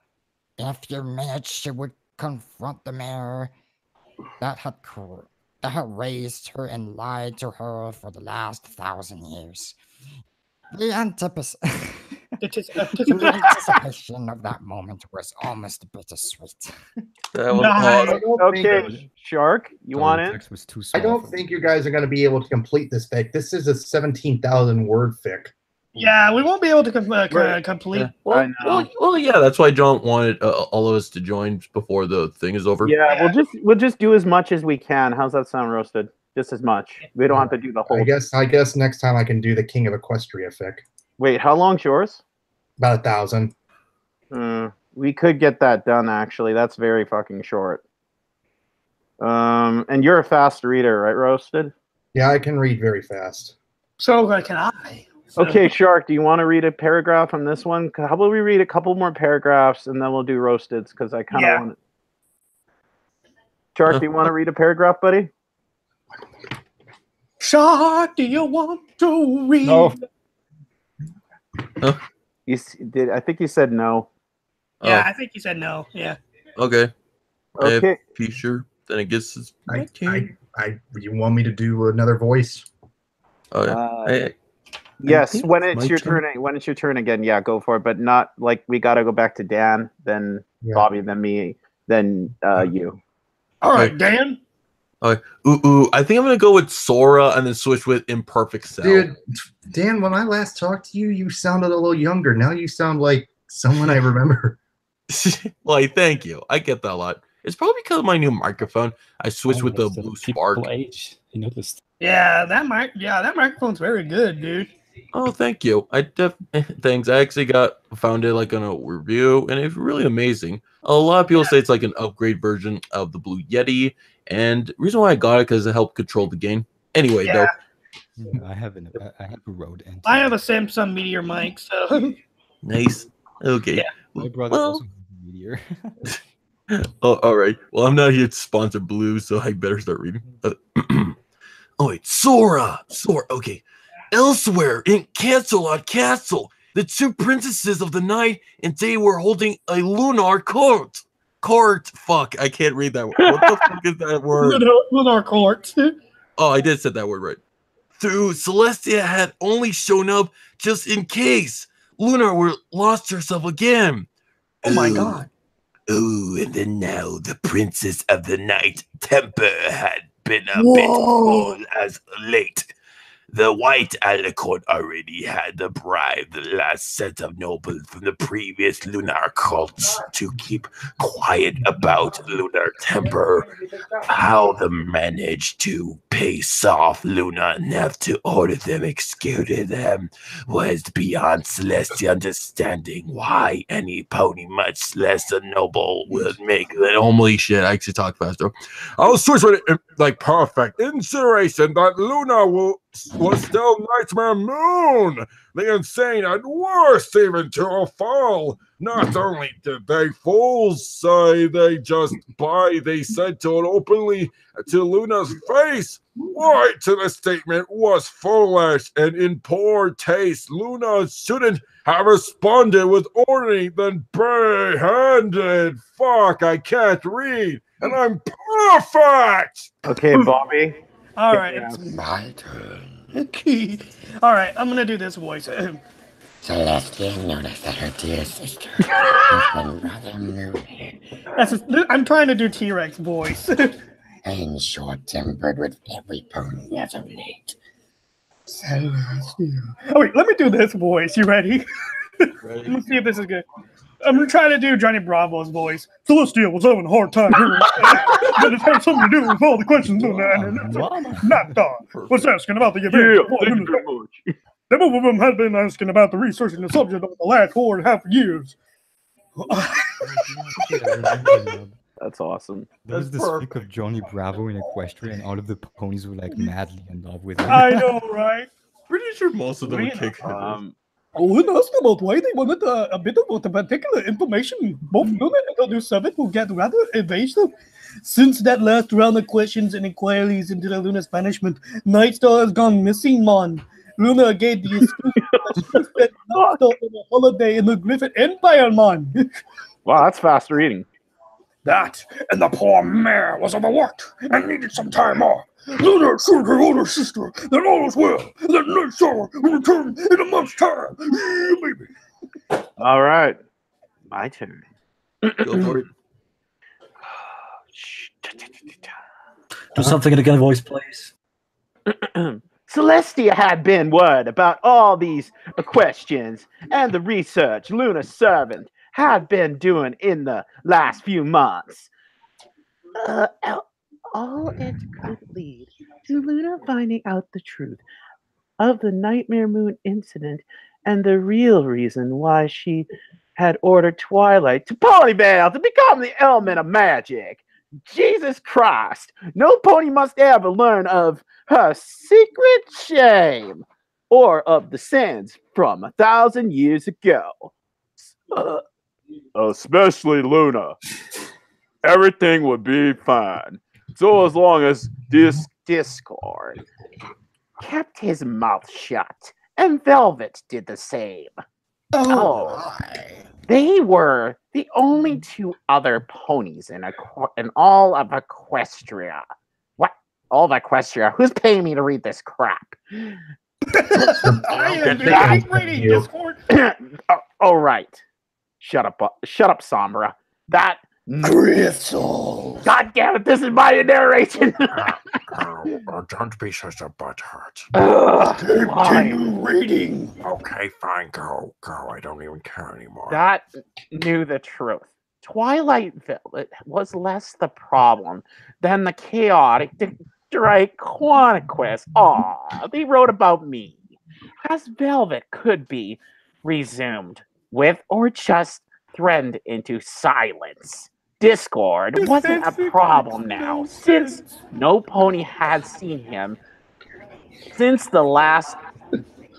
In a few minutes, she would confront the mayor that had raised her and lied to her for the last 1,000 years. The anticipation of that moment was almost bittersweet. That was Nice. awesome. Okay, Shark, you want it? Text was too I small. don't for me. think you guys are going to be able to complete this fic. This is a 17,000 word fic. Yeah, we won't be able to complete. Yeah. I know. Well, yeah, that's why John wanted all of us to join before the thing is over. Yeah, we'll just do as much as we can. How's that sound, Roasted? Just as much. We don't have to do the whole. I guess next time I can do the King of Equestria fic. Wait, how long's yours? About 1,000. We could get that done. Actually, that's very fucking short. And you're a fast reader, right, Roasted? Yeah, I can read very fast. So can I. So- Okay, Shark, do you want to read a paragraph from this one? How about we read a couple more paragraphs and then we'll do Roasteds because I kind of Yeah. want it. Shark, do you want to read a paragraph, buddy? Shark, do you want to read? No. Did I think you said no? Yeah, I think you said no. Yeah. Okay. Okay. If you sure, then I guess it's You want me to do another voice? Yes, think when it's it's my your turn. turn. When it's your turn again, yeah, go for it. But not like we got to go back to Dan, then Yeah. Bobby, then me, then you. All right, Dan. Ooh, I think I'm gonna go with Sora and then switch with Imperfect Cell. Dude, Dan, when I last talked to you, you sounded a little younger. Now you sound like someone I remember. Well, thank you. I get that a lot. It's probably because of my new microphone. I switched with the Almost at blue people spark. age. You noticed. Yeah, that microphone's very good, dude. Oh, thank you. Thanks. I actually found it like on a review, and it's really amazing. A lot of people say it's like an upgrade version of the Blue Yeti, and the reason why I got it because it helped control the game. Anyway, Yeah. though, I have a Rode and I have a Samsung Meteor mic, so nice. Okay. Yeah. my brother Well- also has a Meteor. Oh, all right. Well, I'm not here to sponsor Blue, so I better start reading. Oh wait, Sora. Okay. Elsewhere in Cancelot Castle, the 2 princesses of the night and day were holding a lunar court. Fuck, I can't read that word. What the fuck is that word? Lunar Court. Oh, I did say that word right. Through Celestia had only shown up just in case. Lunar lost herself again. Oh my Ooh. god. Ooh, and then now the Princess of the Night temper had been a bit full as late. The White Alicorn already had to bribe the last set of nobles from the previous lunar cults to keep quiet about lunar temper. How they managed to pace off Luna enough to order them executed them was beyond Celestia understanding why any pony, much less a noble, would make that. Holy shit, I actually talk faster. I'll switch with it like perfect. Incineration that Luna was still Nightmare Moon, the insane and worst even to a fall. Not only did they fools say they just buy, they said to it openly to Luna's face. Why to the statement was foolish and in poor taste. Luna shouldn't have responded with ordering than bare-handed. Fuck, I can't read, and I'm perfect. Okay, Bobby. All right, Yeah. it's my turn. All right, I'm gonna do this voice. Celestia noticed that her dear sister has been rather moody I'm trying to do T-Rex voice. and short-tempered with every pony as of late. Celestia. Oh wait, let me do this voice. You ready? Let's see if this is good. I'm gonna try to do Johnny Bravo's voice. Celestia was having a hard time hearing, but it had something to do with all the questions on that. And not Don was asking about the event. Thank you very much. Some of them have been asking about the research and the subject over the last 4.5 years. That's awesome. There was That's this perfect. fic of Johnny Bravo in Equestria, and all of the ponies were like madly in love with him. I know, right? Pretty sure most of them would kick him. When asked about why they wanted a bit of the particular information, both Luna and the servant will get rather evasive. Since that last round of questions and inquiries into the Luna's banishment, Nightstar has gone missing, man. Luna gave the excuse that she spent Nightstar on a holiday in the Griffin Empire, man. Wow, that's fast reading. That, and the poor mare was overworked and needed some time off. Luna assured her older sister that all is well, and that Nightstar will return in a month's time. Yeah, baby. All right, my turn. Go for it. Do something in a gun voice, please. Celestia had been word about all these questions and the research Luna's servant had been doing in the last few months. All it could lead to Luna finding out the truth of the Nightmare Moon incident and the real reason why she had ordered Twilight to Ponyvale to become the element of magic. Jesus Christ! No pony must ever learn of her secret shame or of the sins from 1,000 years ago. Especially Luna. Everything would be fine. So as long as this Discord kept his mouth shut and Velvet did the same. Oh, they were the only two other ponies in all of Equestria. What? All of Equestria? Who's paying me to read this crap? I am reading Discord. All right. Shut up, Sombra. That Crystal. God damn it! This is my narration. Don't be such a butthurt. Continue reading. Okay, fine, go. I don't even care anymore. That knew the truth. Twilight Velvet was less the problem than the chaotic Drake Quantiquist. Aw, they wrote about me. As Velvet could be resumed with or just threatened into silence. Discord wasn't a problem now, since no pony had seen him since the last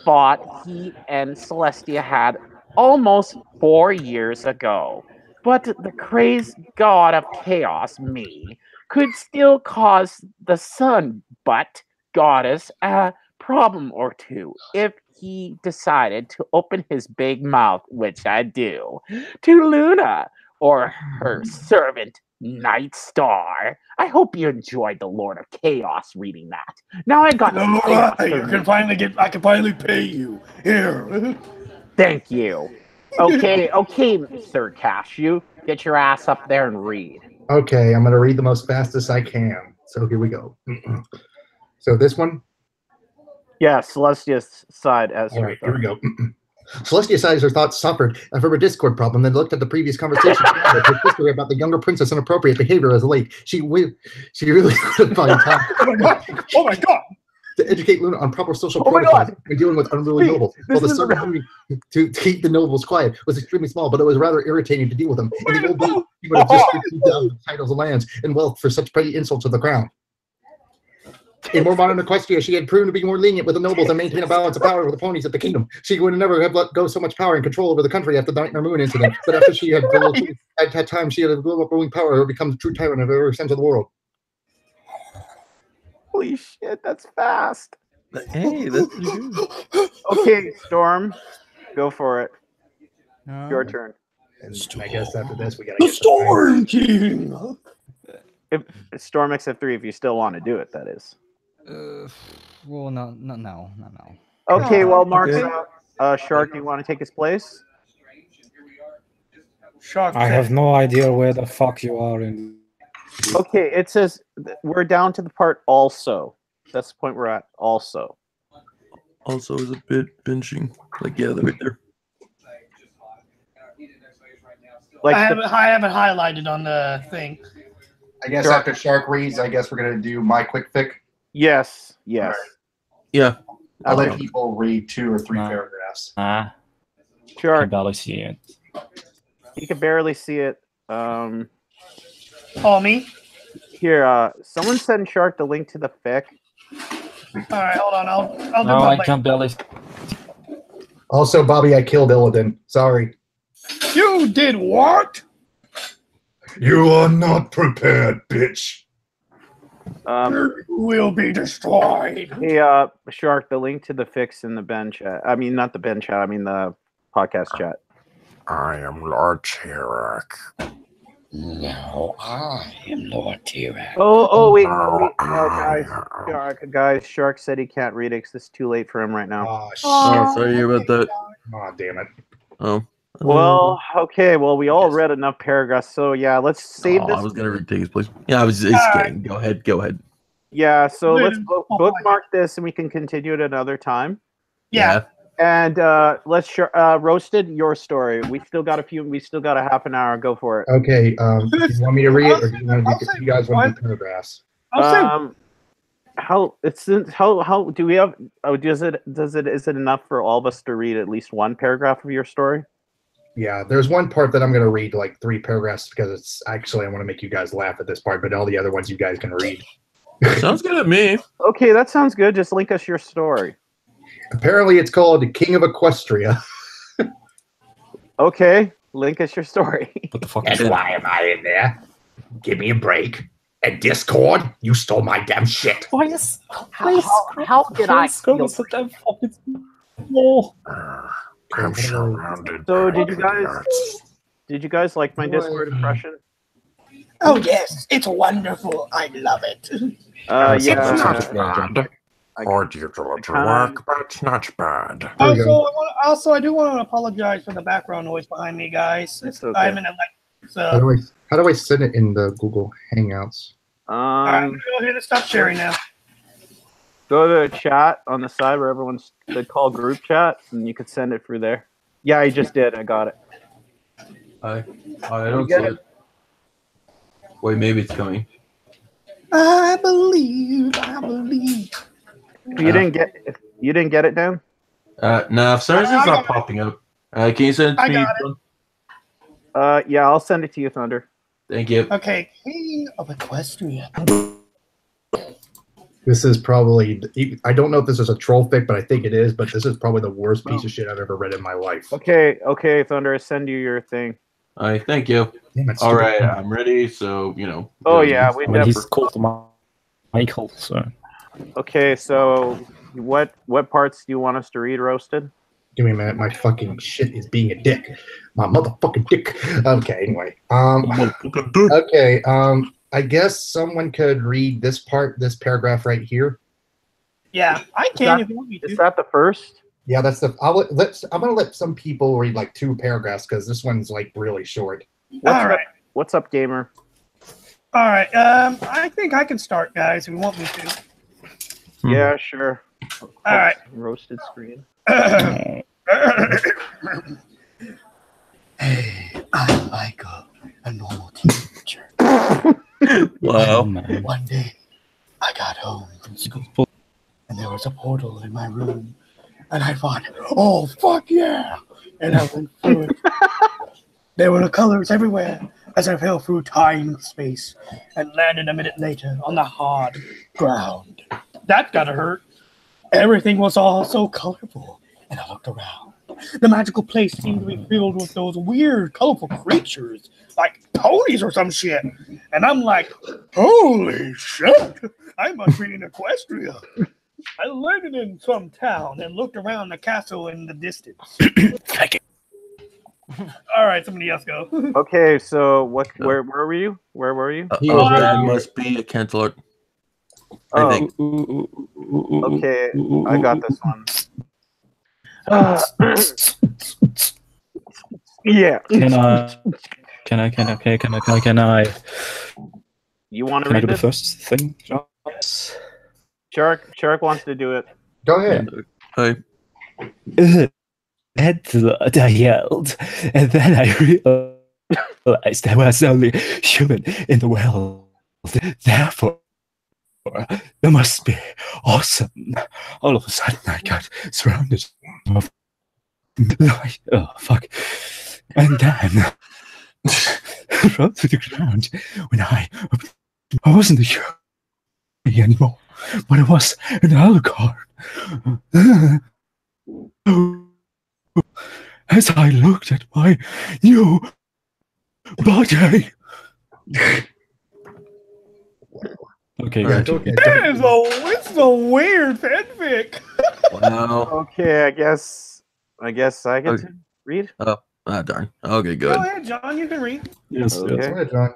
fought he and Celestia had almost 4 years ago. But the crazed god of chaos, me, could still cause the sun but goddess a problem or two if he decided to open his big mouth, which I do, to Luna or her servant Nightstar. I hope you enjoyed the Lord of Chaos reading that. Now I got All right, I can finally pay you. Here. Thank you. Okay, Sir Cashew, get your ass up there and read. Okay, I'm going to read the most fastest I can. So here we go. So this one. Yeah, Celestia's side as all right, here we go. Celestia says her thoughts suffered from a Discord problem, then looked at the previous conversation with her sister about the younger princess' inappropriate behavior as late. She really couldn't find time. Oh my god! To educate Luna on proper social protocols when dealing with unruly nobles. While the servant to keep the nobles quiet was extremely small, but it was rather irritating to deal with them. In the old days, he would have just received the titles of lands and wealth for such petty insults to the crown. In more modern Equestria, she had proven to be more lenient with the nobles and maintain a balance of power with the ponies of the kingdom. She would never have let go so much power and control over the country after the Nightmare Moon incident. But after she had had time, she had overwhelming power or become the true tyrant of every sense of the world. Holy shit, that's fast. Hey, that's pretty good. Okay, Storm, go for it. Your turn. And I guess after this, we got the Storm King. If Storm XF3, if you still want to do it, that is. Well, not now. Okay, well, Mark, Shark, you want to take his place? Shark. I have no idea where the fuck you are in. Okay, it says we're down to the part also. That's the point we're at. Also. Also is a bit binging. Like, yeah, right there. Like I haven't highlighted on the thing. I guess after Shark reads, I guess we're going to do my quick fic. Yes. Yes. Yeah. I let people read 2 or 3 Nah. paragraphs. I Sure, can barely see it. you can barely see it. Call me. Here, someone send Shark the link to the fic. All right, hold on. I'll do No, my I can barely. Also, Bobby, I killed Illidan. Sorry. You did what? You are not prepared, bitch. Will be destroyed. Hey, Shark, the link to the fix in the Ben chat. I mean, not the Ben chat. I mean the podcast chat. I am Lord Chirac. No, I am Lord T-Rex. Wait, no, guys, Shark said he can't read it 'cause it's too late for him right now. Oh, shit. Oh, sorry about that. Oh, damn it. Oh. Well, okay, well, we all read enough paragraphs, so yeah, let's save this. I was gonna read Diggs, please. Yeah, I was just kidding. Go ahead. Yeah, so Wait, let's bookmark this and we can continue at another time. Yeah. And let's Roasted, your story. We still got a half an hour. Go for it. Okay, do you want me to read it, or do you guys want to do paragraphs? How do we have? Oh, is it enough for all of us to read at least one paragraph of your story? Yeah, there's one part that I'm going to read like 3 paragraphs because it's actually I want to make you guys laugh at this part, but all the other ones you guys can read. Sounds good to me. Okay, that sounds good. Just link us your story. Apparently, it's called The King of Equestria. Okay, link us your story. What the fuck And is that? why am I in there? Give me a break. And Discord, you stole my damn shit. Why is How did I feel? so damn fucking small? I'm surrounded. So by did you guys like my Discord impression? Oh yes, it's wonderful. I love it. Yeah. It's not bad. Hard to work, but it's not bad. Also, I do want to apologize for the background noise behind me, guys. It's okay. I'm in a How do I send it in the Google Hangouts? all right, I'm gonna go ahead and stop sharing now. Go to the chat on the side where everyone's they call group chat, and you could send it through there. Yeah, I just did. I got it. I don't see it. Wait, maybe it's coming. I believe. You didn't get it, Dan? No, for some reason it's not popping up. Can you send it to me? got Yeah, I'll send it to you, Thunder. Thank you. Okay, King of Equestria. This is probably, I don't know if this is a troll fic, but I think it is, but this is probably the worst piece of shit I've ever read in my life. Okay, Thunder, I send you your thing. All right, thank you. Damn it, All stupid. right, I'm ready. So Oh yeah, we When he's never. called Michael, so Okay, so what parts do you want us to read, Roasted? Give me a minute, my fucking shit is being a dick. My motherfucking dick. Okay, anyway. Okay, I guess someone could read this paragraph right here. Yeah, I can if you want me to. Is that the first? Yeah, that's the. I'm gonna let some people read like 2 paragraphs because this one's like really short. What's up, gamer? All right. I think I can start, guys, if you want me to. Yeah, sure. All right. Roasted screen. Hey, I'm Michael, a normal teenager. Wow. One day, I got home from school, and there was a portal in my room, and I thought, oh, fuck yeah! And I went through it. There were colors everywhere as I fell through time and space and landed a minute later on the hard ground. That gotta hurt. Everything was all so colorful, and I looked around. The magical place seemed to be filled with those weird, colorful creatures, like ponies or some shit. And I'm like, holy shit, I must be in Equestria. I landed in some town and looked around the castle in the distance. All right, somebody else go. Okay, so where were you? Where were you? That must be a cantaloupe. I think. Okay, I got this one. Yeah. Can I? You want to Can I read do the this? first thing? Shark wants to do it. Go ahead. Hi. I yelled, and then I realized there was only human in the world. Therefore, That must be awesome. All of a sudden, I got surrounded of light. Oh, fuck. And then fell to the ground when I wasn't sure anymore, but it was an Alucard. As I looked at my new body. Okay, Yeah, gotcha. okay. It's a weird fanfic. Wow. Okay, I guess I get Okay. to read. Ah, darn. Okay, good. Go ahead, John. You can read. Yes, Okay. Go ahead, John.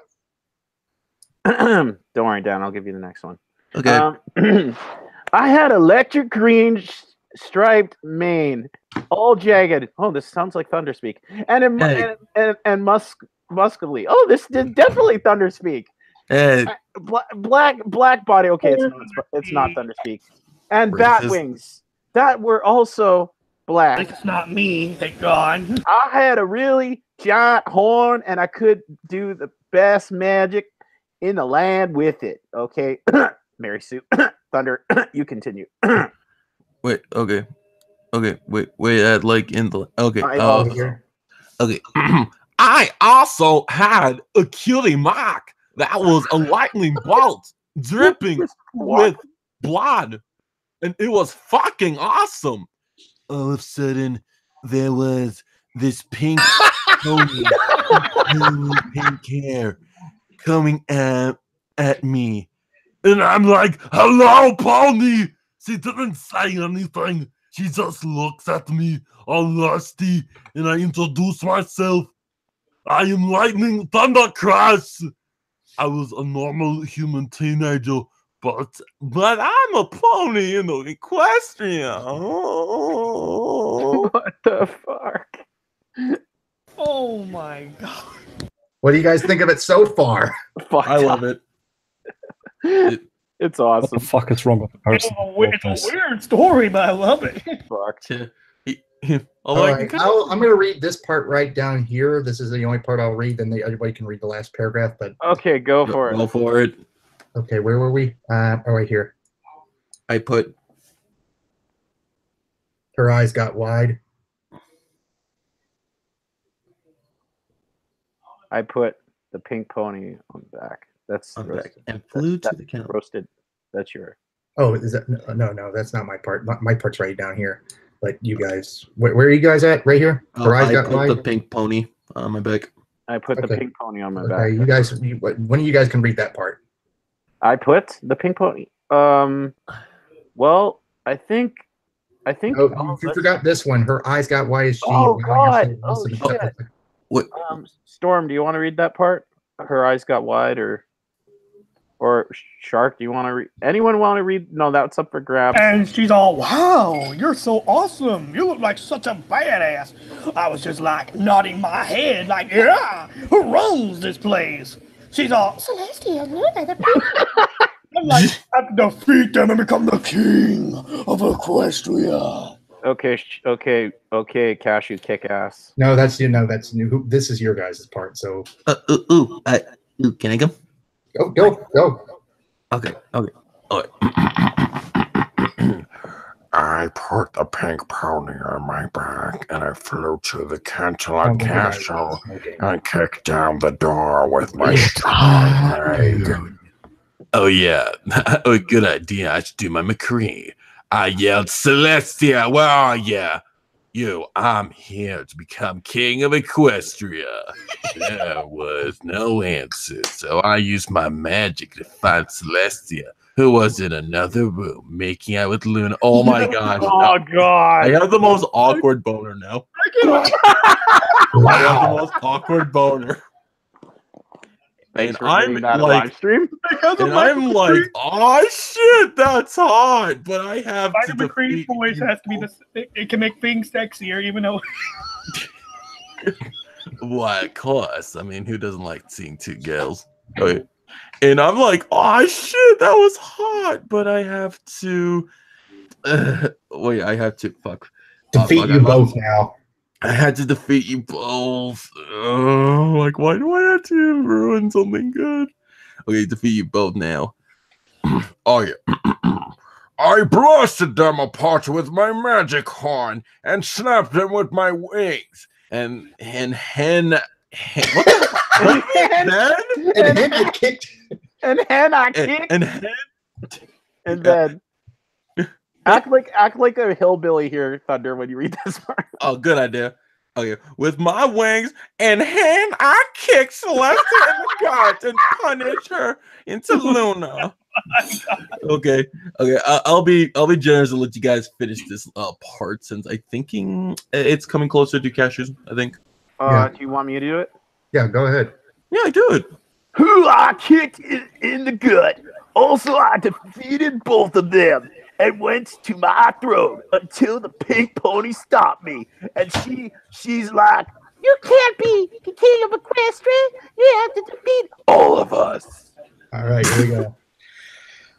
Don't worry, Dan. I'll give you the next one. Okay. I had electric green striped mane, all jagged. Oh, this sounds like Thunderspeak. Hey. And muscly. Oh, this did definitely Thunderspeak. Hey, Black body. Okay, it's not Thunderspeak. And bat Racist. wings that were also black. It's not me. Thank God. I had a really giant horn, and I could do the best magic in the land with it. Okay, Mary Sue, Thunder, you continue. wait. Okay. Wait. Like in the. Okay. Over here. Okay. I also had a cutie mark that was a lightning bolt dripping with blood, and it was fucking awesome. All of a sudden, there was this pink pony with pink hair coming at me, and I'm like, "Hello, pony." She didn't say anything. She just looks at me all lusty, and I introduce myself. I am Lightning Thundercrash. I was a normal human teenager, but I'm a pony in the equestrian. What the fuck? Oh my God. What do you guys think of it so far? Fuck. I love it. It's What awesome. the fuck is wrong with the person? It's a weird story, but I love it. Fuck. All right, I'm going to read this part right down here. This is the only part I'll read. Then everybody can read the last paragraph. But Okay, go for it. Go for it. okay, where were we? Right here. I put Her eyes got wide. I put the pink pony on the back. That's on back roasted. and flew to That's the count. roasted. That's your. Oh, is that no? That's not my part. My part's right down here. But you guys, where are you guys at? Right here. Her eyes I got put wide. the pink pony on my back. I put the Okay. pink pony on my Okay, back. you guys. One of you guys can read that part. I put the pink pony. Well, I think. Oh, you forgot this one. Her eyes got wide as she. Oh, God. Oh, shit. What? Storm, do you want to read that part? Her eyes got wide, or Shark? Do you want to read? Anyone want to read? No, that's up for grabs. And she's all, wow, you're so awesome. You look like such a badass. I was just like nodding my head, like, yeah, who runs this place? She's all, Celestia knew that the I'm like, I have to defeat them and become the king of Equestria. Okay, Cashew, kick ass. No, that's that's new. This is your guys' part. So Can I go? go. Okay. I put the pink pony on my back and I flew to the Cantaloupe Castle and kicked down the door with my strong leg. Oh yeah. Oh, good idea. I should do my McCree. I yelled, Celestia, where are ya? I'm here to become king of Equestria. There was no answer, so I used my magic to find Celestia, who was in another room making out with Luna. Oh my gosh. Oh God. I have the most awkward boner now. I have the most awkward boner. Thanks And for I'm doing that like, live stream. and I'm like, oh shit, that's hot. But I have to Vitamin Cream's defeat voice has to be it can make things sexier, even though Why, of course. I mean, who doesn't like seeing two girls? Okay. And I'm like, oh shit, that was hot. But I have to wait, I have to Defeat you both now. I had to defeat you both. Like, why do I have to ruin something good? Okay, defeat you both now. Oh yeah. I blasted them apart with my magic horn and snapped them with my wings. And what the And then I kicked. And then I kicked. And then act like a hillbilly here, Thunder, when you read this part. Oh, good idea. Okay, with my wings and hand, I kicked Celeste in the gut and punished her into Luna. Okay. I'll be generous and let you guys finish this part since I'm thinking it's coming closer to Cassius. I think. Yeah. Do you want me to do it? Yeah, go ahead. Yeah, I do it. Who I kicked in the gut. Also, I defeated both of them and went to my throne until the pink pony stopped me. And she's like, You can't be the king of Equestria. You have to defeat all of us. All right, here we go.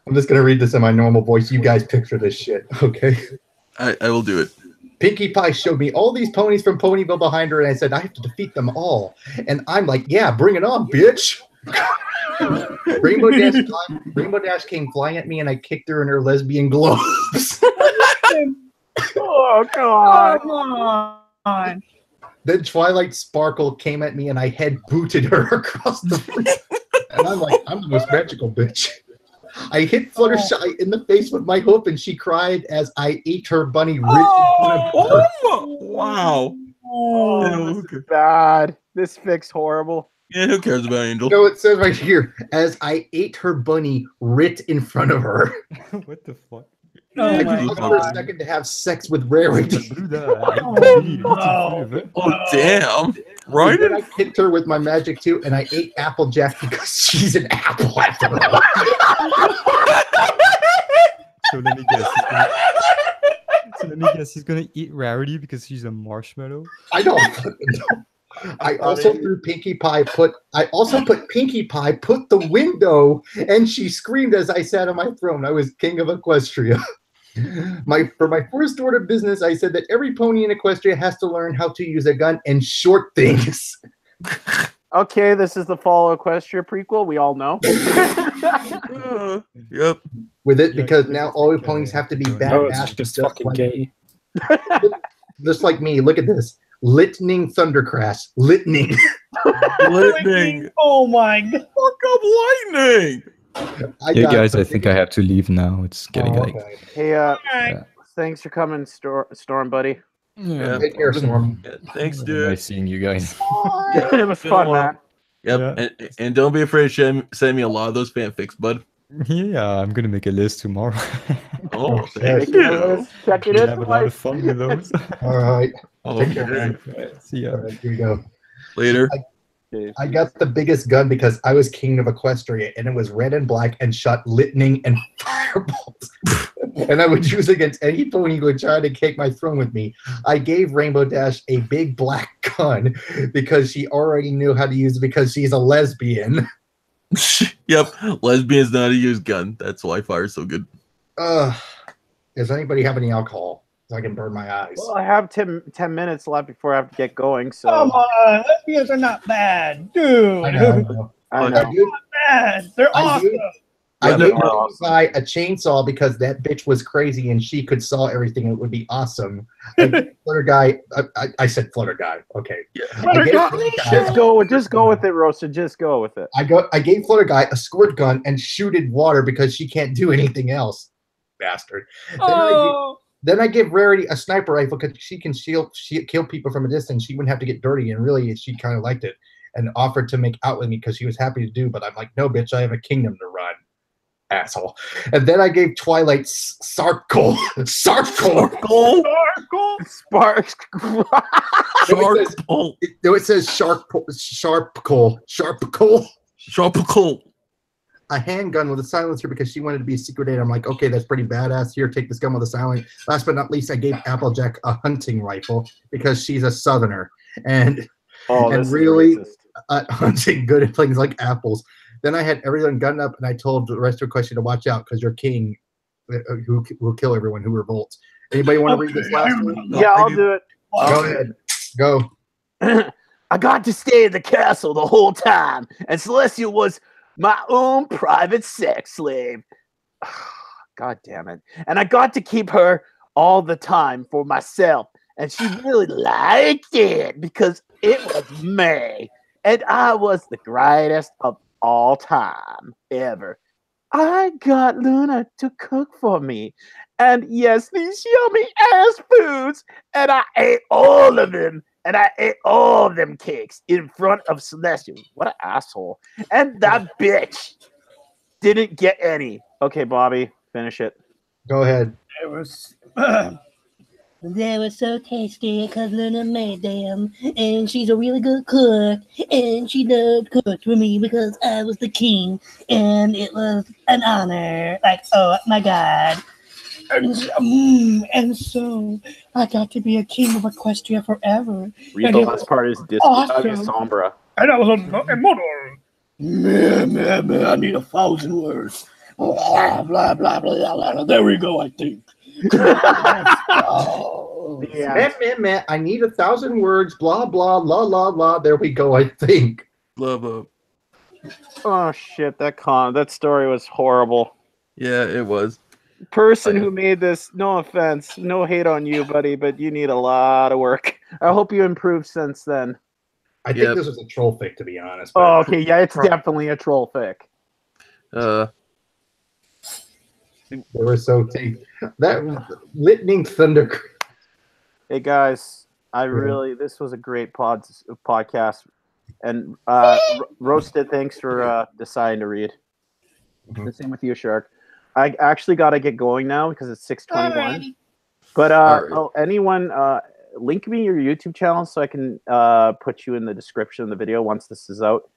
I'm just gonna read this in my normal voice. You guys picture this shit, okay? I will do it. Pinkie Pie showed me all these ponies from Ponyville behind her, and I said, I have to defeat them all. And I'm like, yeah, bring it on, bitch. Rainbow Dash came flying at me, and I kicked her in her lesbian gloves. Oh, God. Come on. Then Twilight Sparkle came at me, and I head booted her across the face. And I'm like, I'm the most magical bitch. I hit Fluttershy in the face with my hoof, and she cried as I ate her bunny. Wow. Oh, this is bad. This fixed horrible. Yeah, who cares about Angel? No, it says right here, as I ate her bunny writ in front of her. What the fuck? I my paused for a God. second to have sex with Rarity. Oh, damn. Right? Then I kicked her with my magic too, and I ate Applejack because she's an apple after all. So let me guess. He's gonna eat Rarity because she's a marshmallow. I don't fucking know. I also threw Pinkie Pie. I also put Pinkie Pie put the window, and she screamed as I sat on my throne. I was king of Equestria. For my first order of business, I said that every pony in Equestria has to learn how to use a gun and short things. Okay, this is the Fall Equestria prequel. We all know. Yep. With it, because now all the ponies have to be No, it's badass. just fucking gay. Just like me. Look at this. Litning Thundercrash. Litning. Lightning. Oh my God. Fuck up lightning. Yeah, guys, I think I have to leave now. It's getting late. Okay. Hey, thanks for coming, Storm buddy. Yeah. Take care, Storm. Yeah, thanks, dude. Nice seeing you guys. It was fun, man. Yep. Yeah. And don't be afraid to send me a lot of those fanfics, bud. Yeah, I'm gonna make a list tomorrow. Oh, Yes. thank you. Check it We'll in. have a lot of fun with those. All right. Oh, Take care, man. See ya. All right, here we go. Later. I got the biggest gun because I was king of Equestria, and it was red and black and shot lightning and fireballs. And I would use against any pony who would try to take my throne with me. I gave Rainbow Dash a big black gun because she already knew how to use it because she's a lesbian. Yep. Lesbians know how to use gun. That's why fire's so good. Does anybody have any alcohol so I can burn my eyes? Well, I have 10 minutes left before I have to get going, so Come on. Lesbians are not bad, dude. I know. I I know. do. Bad. They're I awesome. do. I Yeah, gave they're awesome. Buy a chainsaw because that bitch was crazy and she could saw everything. It would be awesome. I gave Flutter Guy. I said Flutter Guy. Okay. I gave Flutter Guy- Just go with it, Roasted. Just go with it. I gave Flutter Guy a squirt gun and shooted water because she can't do anything else. Bastard. Then I give Rarity a sniper rifle because she can kill people from a distance. She wouldn't have to get dirty, and really, she kind of liked it and offered to make out with me because she was happy to do. But I'm like, no, bitch, I have a kingdom to run, asshole. And then I gave Twilight Sarkle. Sparks. It says Sharpcle. A handgun with a silencer because she wanted to be a secret agent. I'm like, okay, that's pretty badass. Here, take this gun with a silent. Last but not least, I gave Applejack a hunting rifle because she's a southerner and This is really racist. hunting good at things like apples. Then I had everyone gunned up, and I told the rest of the question to watch out because your king who will kill everyone who revolts. Anybody want to read this last one? Yeah, I'll do it. Go ahead. Go. I got to stay in the castle the whole time, and Celestia was my own private sex slave. God damn it. And I got to keep her all the time for myself. And she really liked it because it was me. And I was the greatest of all time ever. I got Luna to cook for me. And yes, these yummy ass foods. And I ate all of them. And I ate all of them cakes in front of Celestial. What an asshole. And that bitch didn't get any. Okay, Bobby, finish it. Go ahead. It was. They were so tasty because Luna made them, and she's a really good cook, and she loved cook for me because I was the king, and it was an honor. Like, oh my god. And so I got to be a king of Equestria forever. Read the last part is Sombra. And I was immortal. I need 1,000 words. Blah, blah, blah, blah, blah. There we go, I think. Yeah. Meh. I need 1,000 words. Blah blah la la la. There we go. I think. Blah, blah. Oh shit, that story was horrible. Yeah, it was. Person who made this, no offense, no hate on you, buddy, but you need a lot of work. I hope you improved since then. I think this was a troll fic, to be honest. Oh, okay, yeah, it's definitely a troll fic. They were so that lightning thunder. Hey guys, this was a great podcast, and Roasted, thanks for deciding to read. The same with you, Shark. I actually got to get going now because it's 6:21. But anyone, link me your YouTube channel so I can put you in the description of the video once this is out.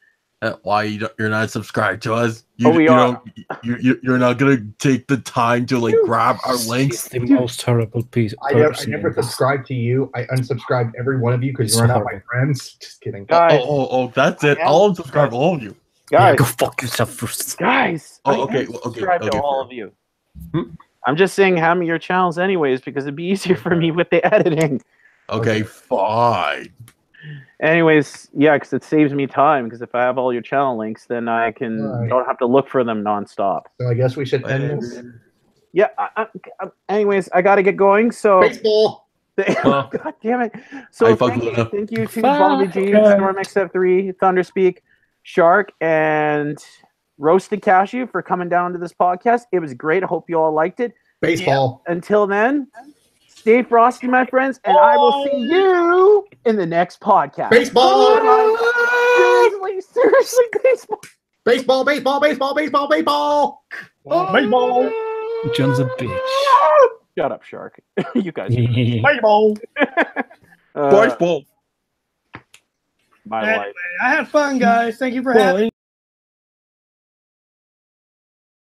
Why you're not subscribed to us? We are. You're not gonna take the time to like grab our links. The most terrible piece. I never subscribed to you. I unsubscribed every one of you because you're not my friends. Just kidding. Guys, that's it. I'll unsubscribe all of you. Guys, go fuck yourself first. Guys, okay. Subscribe to all of you. I'm just saying, hand me your channels anyways because it'd be easier for me with the editing. Okay, fine. Anyways, yeah, because it saves me time. Because if I have all your channel links, then I don't have to look for them nonstop. So I guess we should end this. Yeah. Anyways, I got to get going. So baseball. God damn it! So thank you to Bobby G, Storm XF3, Thunderspeak, Shark, and Roasted Cashew for coming down to this podcast. It was great. I hope you all liked it. Baseball. Yeah. Until then. Stay frosty, my friends, and I will see you in the next podcast. Baseball! Seriously, baseball! Baseball! Baseball! John's a bitch. Shut up, Shark. You guys. Baseball! Baseball! My life. I had fun, guys. Thank you for having me.